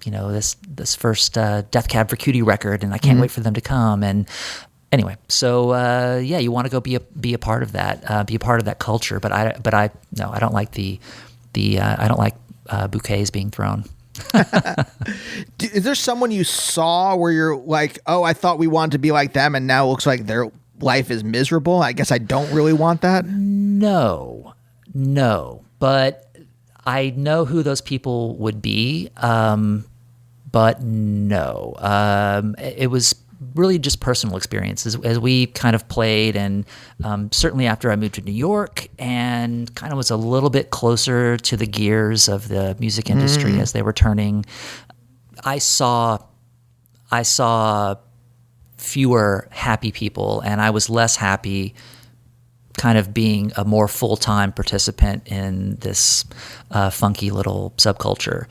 this first Death Cab for Cutie record, and I can't wait for them to come. And anyway, so you want to go be a part of that, be a part of that culture. But I don't like I don't like bouquets being thrown. Is there someone you saw where you're like, oh, I thought we wanted to be like them, and now it looks like their life is miserable? I guess I don't really want that. No, but I know who those people would be. But no, it was really just personal experiences as we kind of played, and certainly after I moved to New York and kind of was a little bit closer to the gears of the music industry as they were turning, I saw fewer happy people, and I was less happy kind of being a more full-time participant in this funky little subculture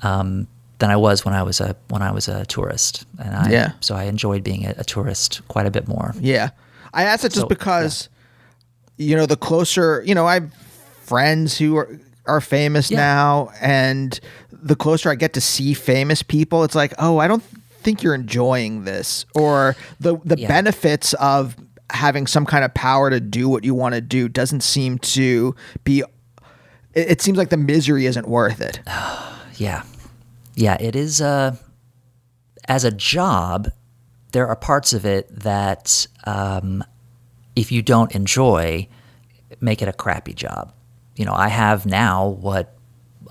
than I was when I was a tourist, and so I enjoyed being a tourist quite a bit more. Yeah, I asked it just because the closer I have friends who are famous now, and the closer I get to see famous people, it's like, oh, I don't think you're enjoying this, or the benefits of having some kind of power to do what you want to do doesn't seem to be. It seems like the misery isn't worth it. Yeah, it is. As a job, there are parts of it that, if you don't enjoy, make it a crappy job. I have now what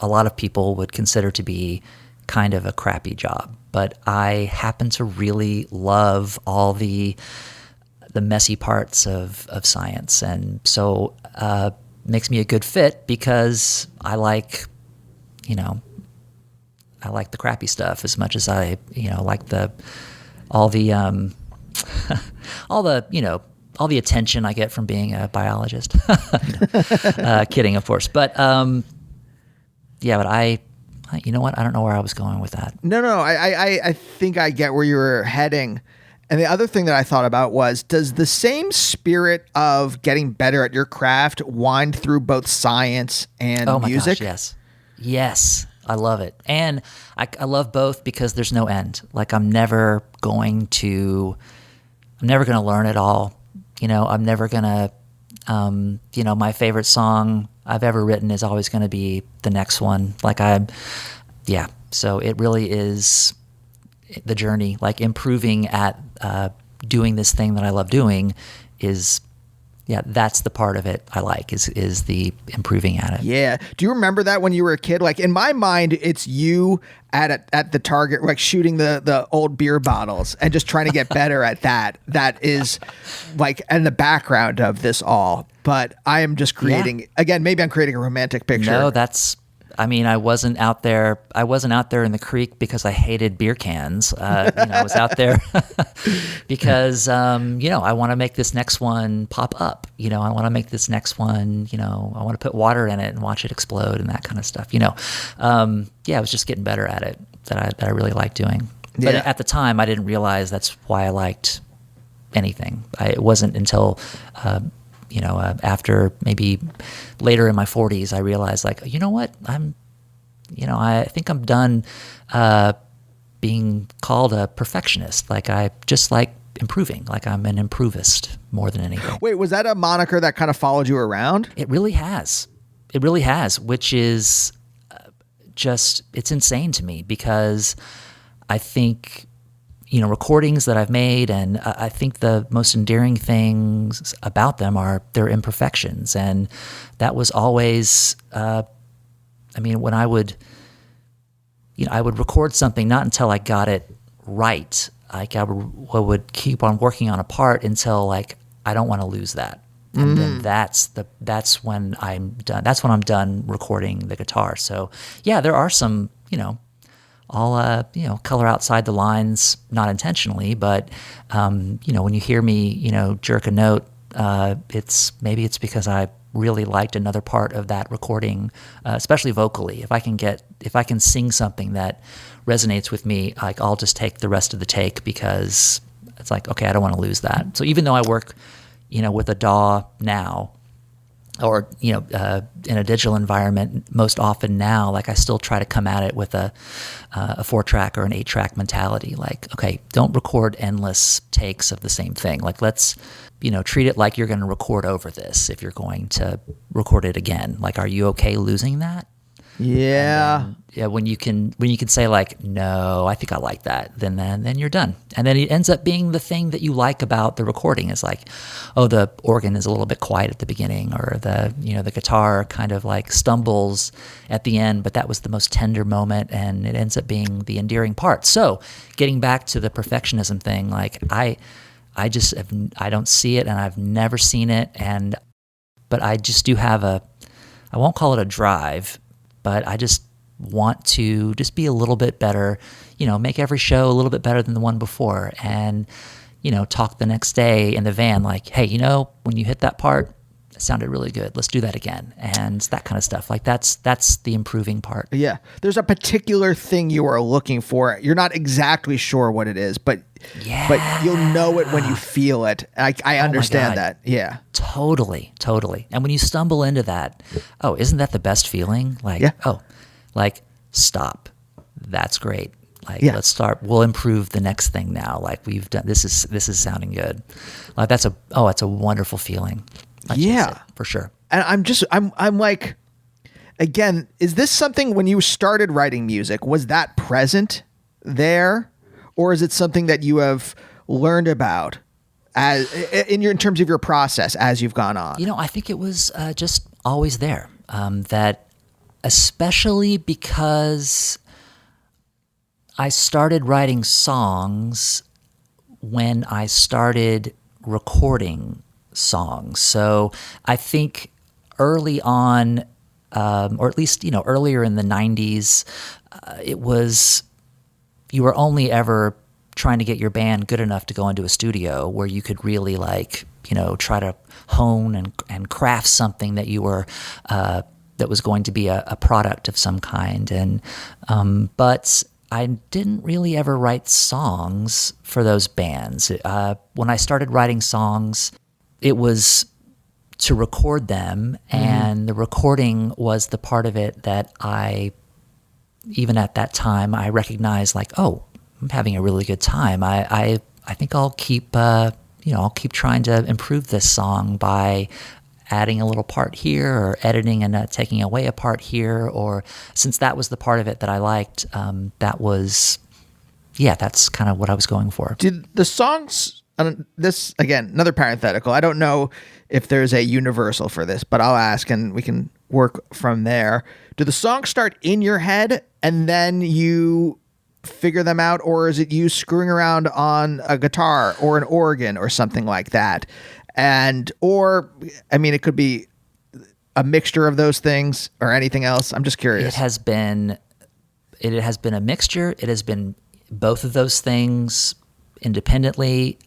a lot of people would consider to be kind of a crappy job, but I happen to really love all the messy parts of science, and so makes me a good fit because I like the crappy stuff as much as I like all the attention I get from being a biologist. Kidding, of course, but but I you know what? I don't know where I was going with that. No, I think I get where you were heading. And the other thing that I thought about was, does the same spirit of getting better at your craft wind through both science and music? Gosh, yes. I love it. And I love both because there's no end. Like I'm never going to learn it all. I'm never going to, my favorite song I've ever written is always going to be the next one. So it really is the journey, like improving at doing this thing that I love doing is, that's the part of it I like is the improving at it. Yeah. Do you remember that when you were a kid? Like in my mind, it's you at the target, like shooting the old beer bottles and just trying to get better at that. That is like in the background of this all. But I am just creating, again, maybe I'm creating a romantic picture. No, I wasn't out there in the creek because I hated beer cans. I was out there because, I want to make this next one pop up. I want to make this next one, I want to put water in it and watch it explode and that kind of stuff. I was just getting better at it that I really liked doing. But at the time, I didn't realize that's why I liked anything. It wasn't until after maybe later in my 40s, I realized like, you know what, I think I'm done being called a perfectionist. Like I just like improving, like I'm an improvist more than anything. Wait, was that a moniker that kind of followed you around? It really has, which is it's insane to me because I think recordings that I've made, and I think the most endearing things about them are their imperfections. And that was always, when I would record something, not until I got it right. Like I would keep on working on a part until like, I don't want to lose that. And then that's when I'm done. That's when I'm done recording the guitar. So yeah, there are some, I'll color outside the lines, not intentionally, but when you hear me, jerk a note, it's because I really liked another part of that recording, especially vocally. If I can sing something that resonates with me, like I'll just take the rest of the take because it's like, okay, I don't want to lose that. So even though I work, with a DAW now, or in a digital environment most often now, like I still try to come at it with a 4-track or an 8-track mentality. Like, okay, don't record endless takes of the same thing. Like let's treat it like you're going to record over this if you're going to record it again. Like, are you okay losing that? Yeah. When you can say like, no, I think I like that, then you're done. And then it ends up being the thing that you like about the recording is like, oh, the organ is a little bit quiet at the beginning, or the guitar kind of like stumbles at the end, but that was the most tender moment and it ends up being the endearing part. So getting back to the perfectionism thing, like I don't see it and I've never seen it. But I just do have I won't call it a drive, but I just want to just be a little bit better, make every show a little bit better than the one before. And, talk the next day in the van, like, hey, when you hit that part, it sounded really good. Let's do that again. And that kind of stuff. Like that's the improving part. Yeah. There's a particular thing you are looking for. You're not exactly sure what it is, but you'll know it when you feel it. I understand that. Yeah. Totally. And when you stumble into that, isn't that the best feeling? Like, stop. That's great. Like, let's start. We'll improve the next thing now. Like we've done. This is sounding good. Like it's a wonderful feeling. Yeah, for sure. And I'm like, again, is this something when you started writing music, was that present there, or is it something that you have learned about in terms of your process as you've gone on? I think it was just always there. That especially because I started writing songs when I started recording songs. So I think early on, or at least, earlier in the 90s, it was, you were only ever trying to get your band good enough to go into a studio where you could really try to hone and craft something that you were, that was going to be a product of some kind. And, but I didn't really ever write songs for those bands. When I started writing songs, it was to record them, and the recording was the part of it that even at that time, I recognized like, I'm having a really good time. I think I'll keep trying to improve this song by adding a little part here or editing and taking away a part here, or since that was the part of it that I liked, that's kind of what I was going for. Did the songs, this again, another parenthetical, I don't know if there's a universal for this, but I'll ask and we can work from there. Do the songs start in your head and then you figure them out, or is it you screwing around on a guitar or an organ or something like that? It could be a mixture of those things or anything else. I'm just curious. It has been a mixture. It has been both of those things independently.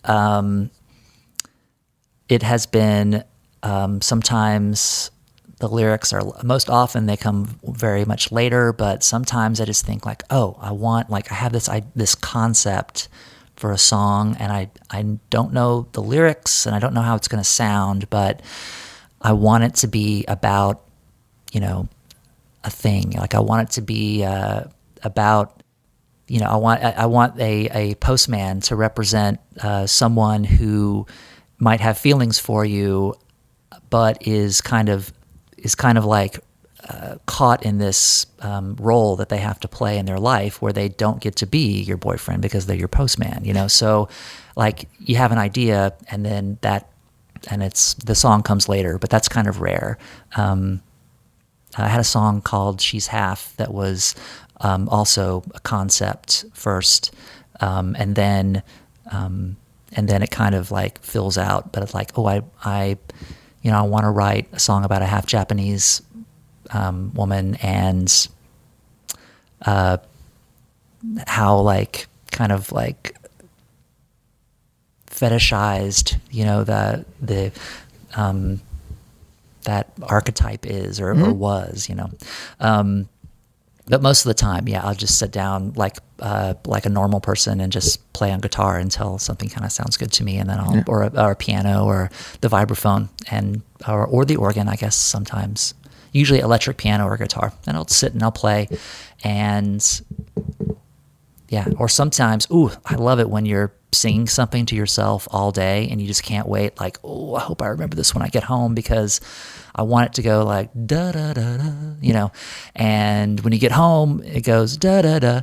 It has been sometimes the lyrics are, most often they come very much later, but sometimes I just think like, I have this concept for a song, and I don't know the lyrics and I don't know how it's going to sound, but I want it to be about, a thing. Like I want it to be about, I want a postman to represent someone who might have feelings for you, but is kind of like caught in this role that they have to play in their life where they don't get to be your boyfriend because they're your postman, So like you have an idea and then the song comes later, but that's kind of rare. I had a song called She's Half that was also a concept first, and then it kind of like fills out, but it's like, I want to write a song about a half Japanese woman and how like kind of like fetishized, that archetype is or was, But most of the time, I'll just sit down like a normal person and just play on guitar until something kind of sounds good to me, and then or a piano or the vibraphone or the organ, I guess sometimes. Usually electric piano or guitar, and I'll sit and I'll play, and or sometimes, I love it when you're singing something to yourself all day and you just can't wait. Like, I hope I remember this when I get home because I want it to go like da da da da, And when you get home, it goes da da da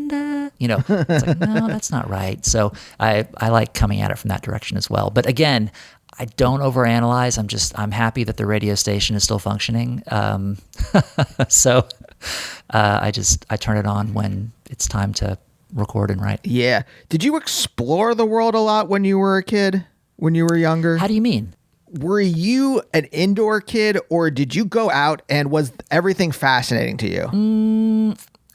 da. It's like, no, that's not right. So I like coming at it from that direction as well. But again, I don't overanalyze. I'm happy that the radio station is still functioning. So I turn it on when it's time to record and write. Yeah. Did you explore the world a lot when you were a kid, when you were younger? How do you mean? Were you an indoor kid, or did you go out and was everything fascinating to you?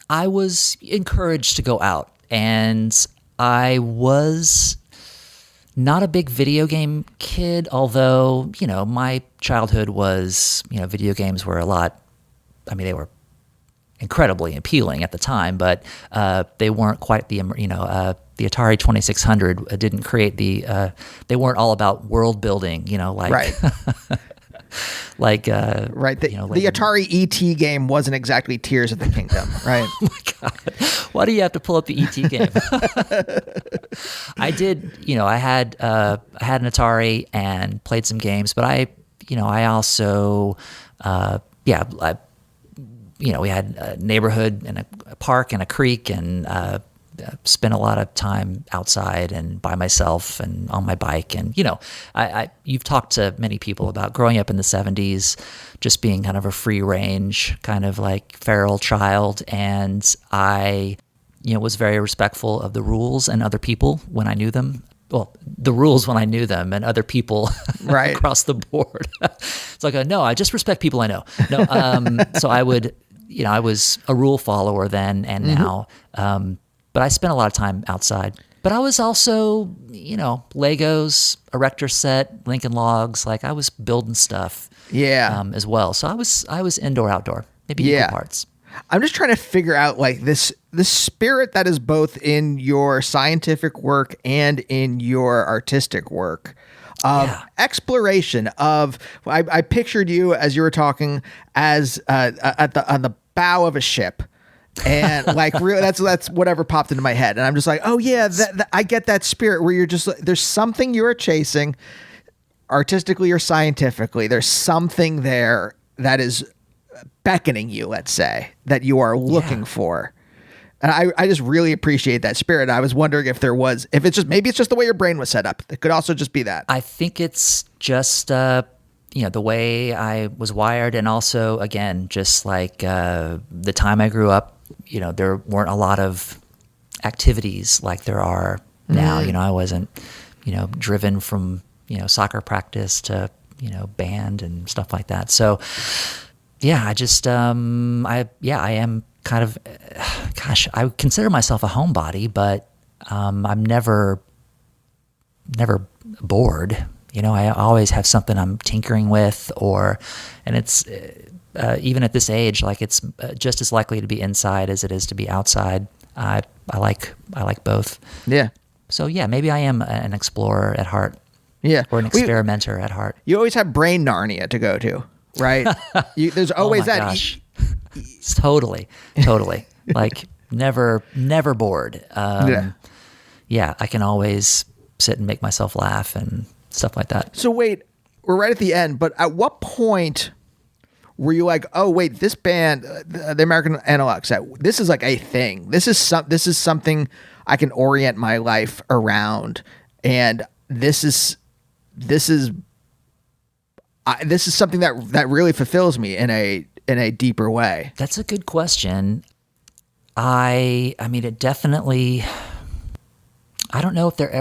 I was encouraged to go out, and I was Not a big video game kid, although, my childhood was, video games were they were incredibly appealing at the time, but they weren't quite the Atari 2600 didn't create they weren't all about world building, like Right. like Right. The Atari ET game wasn't exactly Tears of the Kingdom, right? Oh my God. Why do you have to pull up the ET game? I did, I had an Atari and played some games, but I also, we had a neighborhood and a park and a creek, and spent a lot of time outside and by myself and on my bike. And, you've talked to many people about growing up in the 70s, just being kind of a free range, kind of like feral child. And I, was very respectful of the rules and other people when I knew them. Well, the rules when I knew them and other people Right. across the board. It's like, no, I just respect people I know. No, so I would, I was a rule follower then and now. But I spent a lot of time outside. But I was also, Legos, erector set, Lincoln Logs. Like I was building stuff, as well. So I was indoor, outdoor, maybe equal parts. I'm just trying to figure out like this spirit that is both in your scientific work and in your artistic work. Exploration of. I pictured you as you were talking as on the bow of a ship. And like really, that's whatever popped into my head, and I'm just like, oh yeah, I get that spirit where you're just there's something you're chasing, artistically or scientifically. There's something there that is beckoning you, let's say, that you are looking for, and I just really appreciate that spirit. I was wondering if it's just the way your brain was set up. It could also just be that. I think it's just the way I was wired, and also again, just like the time I grew up. There weren't a lot of activities like there are now. I wasn't, driven from, soccer practice to, band and stuff like that. So, yeah, I just, I am kind of, I would consider myself a homebody, but I'm never bored. I always have something I'm tinkering with, and it's, even at this age, like it's just as likely to be inside as it is to be outside. I like both. Yeah. So yeah, maybe I am an explorer at heart. Yeah. Or an experimenter at heart. You always have brain Narnia to go to, right? There's always that. Gosh. Totally. Like never bored. Yeah, I can always sit and make myself laugh and stuff like that. So wait, we're right at the end, but at what point were you like, oh wait, this band, the American Analog Set, this is like a thing. This is something I can orient my life around, and this is something that really fulfills me in a deeper way. That's a good question. I mean, it definitely. I don't know if there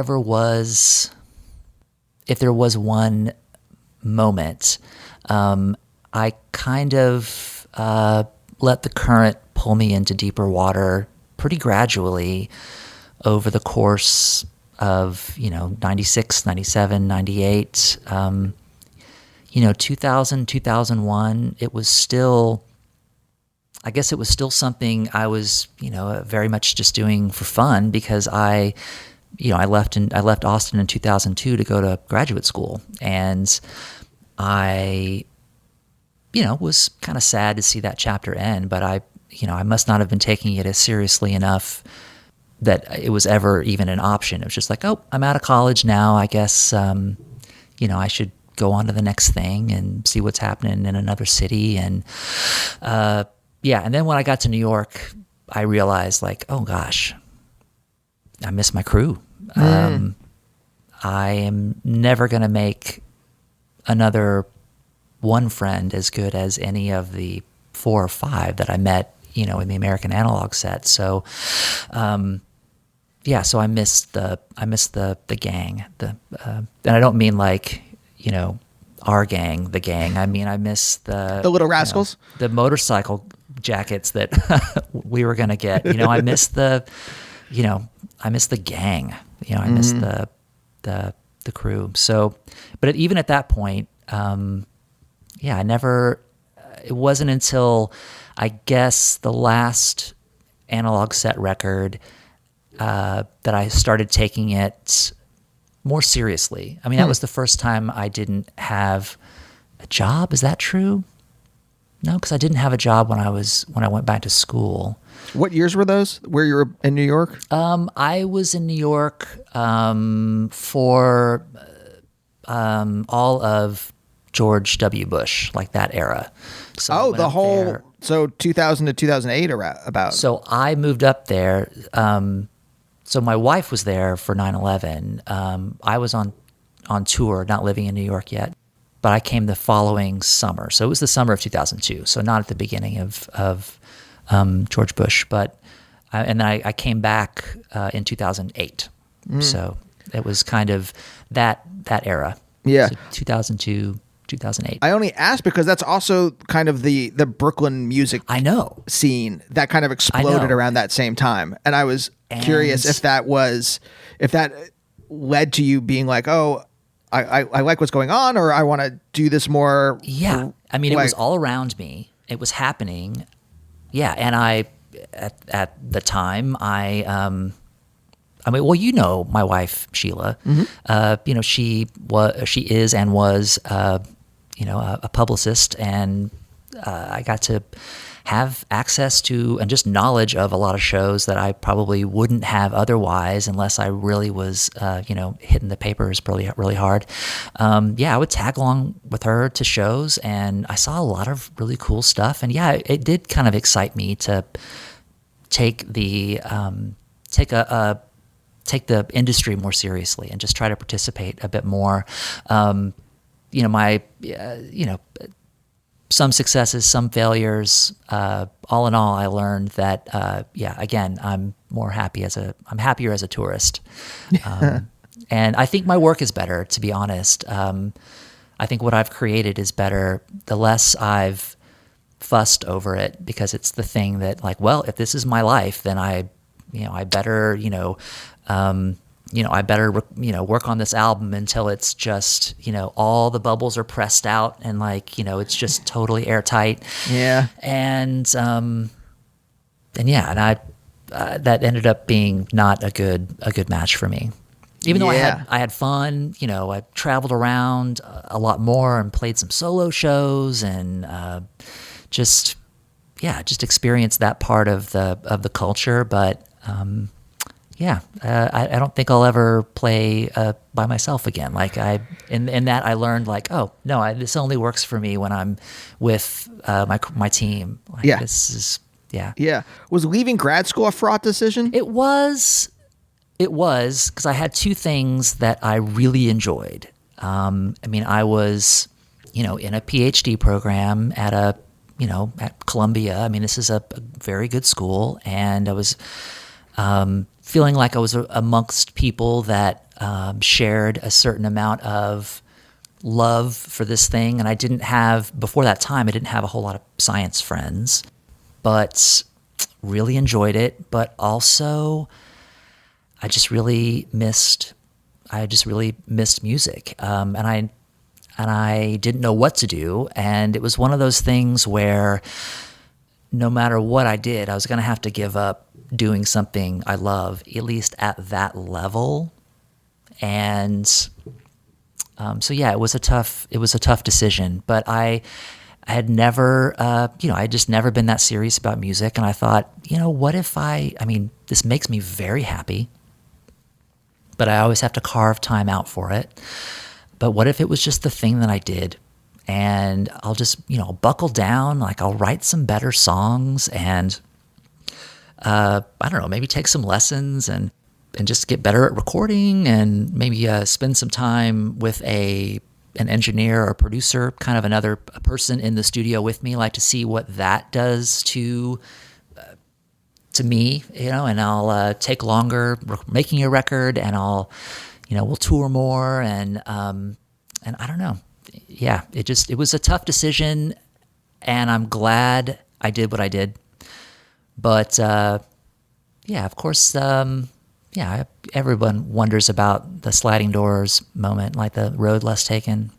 was one moment. I kind of let the current pull me into deeper water pretty gradually over the course of, 96, 97, 98. 2000, 2001, it was still something I was, very much just doing for fun because I left Austin in 2002 to go to graduate school, and I was kind of sad to see that chapter end, but I must not have been taking it as seriously enough that it was ever even an option. It was just like, oh, I'm out of college now. I guess, I should go on to the next thing and see what's happening in another city. And, and then when I got to New York, I realized like, oh gosh, I miss my crew. I am never going to make another one friend as good as any of the 4 or 5 that I met, in the American Analog Set. So, so I miss the gang. And I don't mean like, our gang, the gang. I mean, I miss the Little Rascals, the motorcycle jackets that we were going to get. I miss the gang. I miss the the crew. So, but even at that point, I never. It wasn't until, I guess, the last Analog Set record that I started taking it more seriously. I mean, that was the first time I didn't have a job. Is that true? No, because I didn't have a job when I went back to school. What years were those? Where you were in New York? I was in New York for all of George W. Bush, like that era. So the whole 2000 to 2008 about. So I moved up there. So my wife was there for 9/11. I was on tour, not living in New York yet, but I came the following summer. So it was the summer of 2002. So not at the beginning of George Bush, but and then I came back in 2008. So it was kind of that era. Yeah, so 2002. 2008. I only asked because that's also kind of the Brooklyn music scene that kind of exploded around that same time. And I was curious if that led to you being like, oh, I like what's going on, or I want to do this more. Yeah. I mean, it was all around me. It was happening. Yeah. And I, at the time, well, my wife, Sheila, she is and was, a publicist, and I got to have access to and just knowledge of a lot of shows that I probably wouldn't have otherwise unless I really was, hitting the papers really, really hard. I would tag along with her to shows, and I saw a lot of really cool stuff. And it did kind of excite me to take the industry more seriously and just try to participate a bit more. Some successes, some failures. All in all, I learned that, again, I'm happier as a tourist. And I think my work is better, to be honest. I think what I've created is better. The less I've fussed over it, because it's the thing that, like, well, if this is my life, then I better, I better, work on this album until it's just, all the bubbles are pressed out and it's just totally airtight. Yeah. And I, that ended up being not a good match for me. Even though I had fun, I traveled around a lot more and played some solo shows and, just experienced that part of the culture. But, I don't think I'll ever play by myself again. In that I learned this only works for me when I'm with my team. This is. Yeah. Was leaving grad school a fraught decision? It was because I had two things that I really enjoyed. I was, in a PhD program at Columbia. This is a very good school, and I was feeling like I was amongst people that shared a certain amount of love for this thing. And before that time, I didn't have a whole lot of science friends, but really enjoyed it. But also, I just really missed music. And I didn't know what to do. And it was one of those things where no matter what I did, I was going to have to give up doing something I love, at least at that level. And it was a tough decision. But I had never, I just never been that serious about music. And I thought, what if this makes me very happy, but I always have to carve time out for it. But what if it was just the thing that I did? And I'll just, buckle down, I'll write some better songs and, I don't know, maybe take some lessons and just get better at recording, and maybe spend some time with an engineer or producer, kind of a person in the studio with me, to see what that does to me, and I'll take longer making a record, and I'll, we'll tour more, and I don't know. Yeah, it was a tough decision, and I'm glad I did what I did. But, of course, everyone wonders about the sliding doors moment, like the road less taken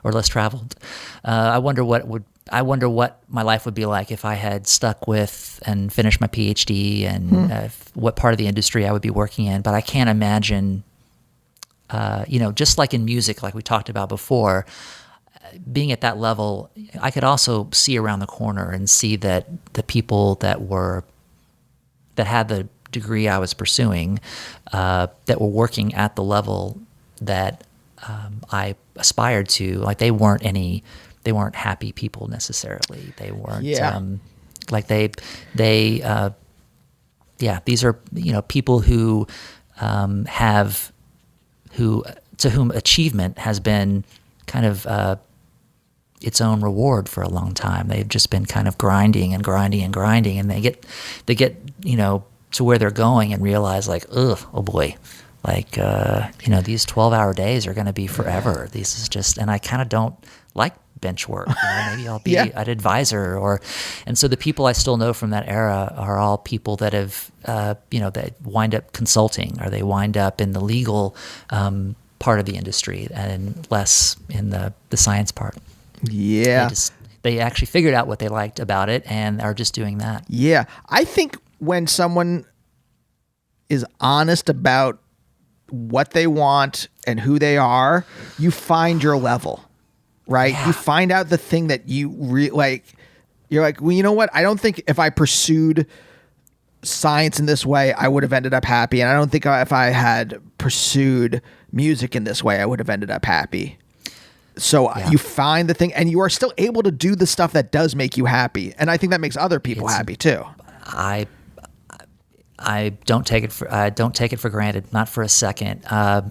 or less traveled. I wonder what my life would be like if I had stuck with and finished my PhD, and what part of the industry I would be working in. But I can't imagine, just like in music, like we talked about before, being at that level, I could also see around the corner and see that the people that had the degree I was pursuing, that were working at the level that I aspired to, like they weren't happy people necessarily. They weren't these are people who to whom achievement has been kind of its own reward for a long time. They've just been kind of grinding, and they get to where they're going and realize like, oh boy, like these 12-hour days are going to be forever. This is just, and I kind of don't like bench work. Maybe I'll be an advisor, and so the people I still know from that era are all people that have that wind up consulting, or they wind up in the legal part of the industry and less in the science part. Yeah. They actually figured out what they liked about it and are just doing that. Yeah. I think when someone is honest about what they want and who they are, you find your level, right? Yeah. You find out the thing that you like. You're like, well, you know what? I don't think if I pursued science in this way, I would have ended up happy. And I don't think if I had pursued music in this way, I would have ended up happy. So you find the thing, and you are still able to do the stuff that does make you happy. And I think that makes other people happy too. I don't take it for granted, not for a second. I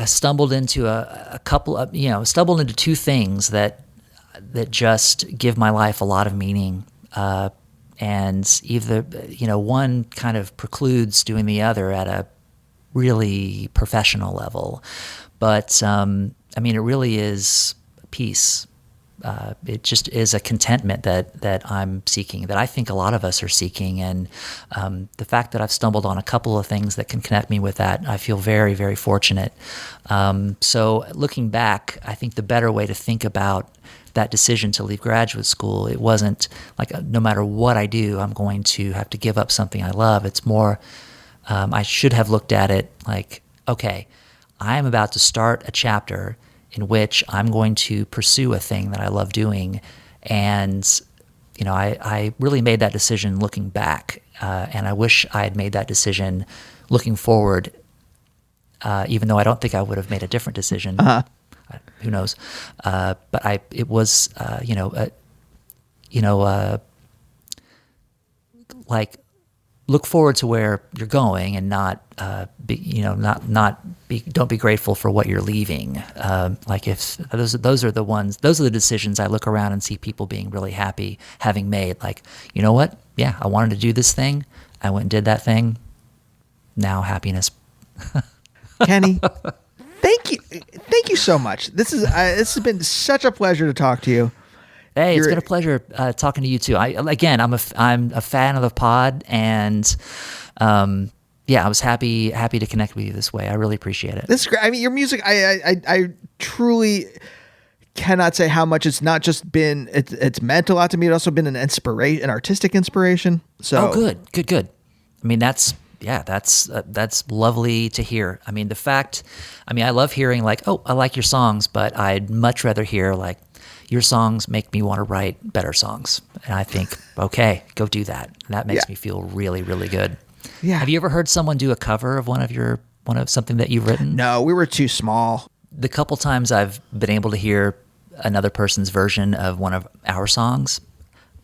stumbled into a couple of, stumbled into two things that just give my life a lot of meaning. And either, one kind of precludes doing the other at a really professional level. But, it really is peace. It just is a contentment that I'm seeking, that I think a lot of us are seeking. And the fact that I've stumbled on a couple of things that can connect me with that, I feel very, very fortunate. So looking back, I think the better way to think about that decision to leave graduate school, it wasn't like no matter what I do, I'm going to have to give up something I love. It's more, I should have looked at it like, okay, I am about to start a chapter in which I'm going to pursue a thing that I love doing. And, I really made that decision looking back. And I wish I had made that decision looking forward, even though I don't think I would have made a different decision. Uh-huh. Who knows? But it was, like look forward to where you're going and not, don't be grateful for what you're leaving. Like if those are the decisions I look around and see people being really happy having made. Like, you know what? Yeah, I wanted to do this thing. I went and did that thing. Now happiness. Kenny. Thank you so much. This has been such a pleasure to talk to you. Hey, it's been a pleasure talking to you too. I'm a fan of the pod, and I was happy to connect with you this way. I really appreciate it. This is great. I mean, your music, I truly cannot say how much it's not just been it's meant a lot to me. It's also been an artistic inspiration. So good. I mean, that's lovely to hear. I mean, I love hearing like, oh, I like your songs, but I'd much rather hear like, your songs make me want to write better songs. And I think, okay, go do that. And that makes me feel really, really good. Yeah. Have you ever heard someone do a cover of one of something that you've written? No, we were too small. The couple times I've been able to hear another person's version of one of our songs,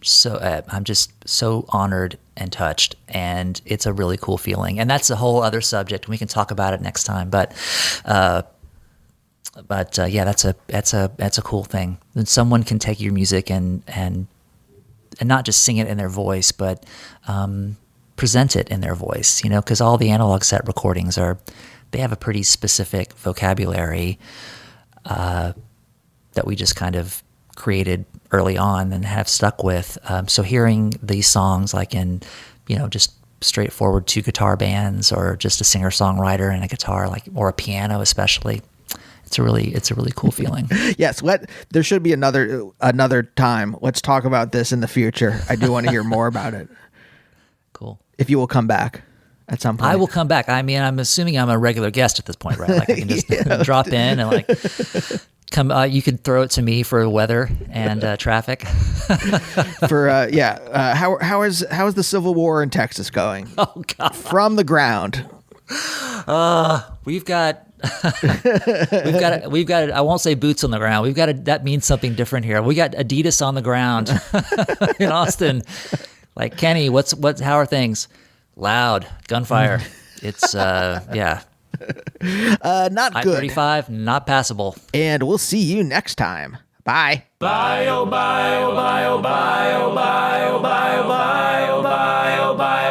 so I'm just so honored and touched, and it's a really cool feeling. And that's a whole other subject. We can talk about it next time. But that's a cool thing. When someone can take your music and not just sing it in their voice, but present it in their voice. Because all the analog set recordings they have a pretty specific vocabulary that we just kind of created early on and have stuck with. So hearing these songs like in, just straightforward 2 guitar bands or just a singer-songwriter and a guitar, like, or a piano especially, it's a really cool feeling. Yes, there should be another time. Let's talk about this in the future. I do want to hear more about it. Cool. If you will come back at some point. I will come back. I mean, I'm assuming I'm a regular guest at this point, right? Like I can just drop in and like come. You could throw it to me for weather and traffic. How is the Civil War in Texas going? Oh God! From the ground. We've got. I won't say boots on the ground. That means something different here. We got Adidas on the ground in Austin. Like, Kenny, how are things? Loud, gunfire. It's not good. I-35, not passable. And we'll see you next time. Bye. Bye, oh bye, oh bye, oh bye, oh bye, oh bye, oh bye, oh bye, oh bye.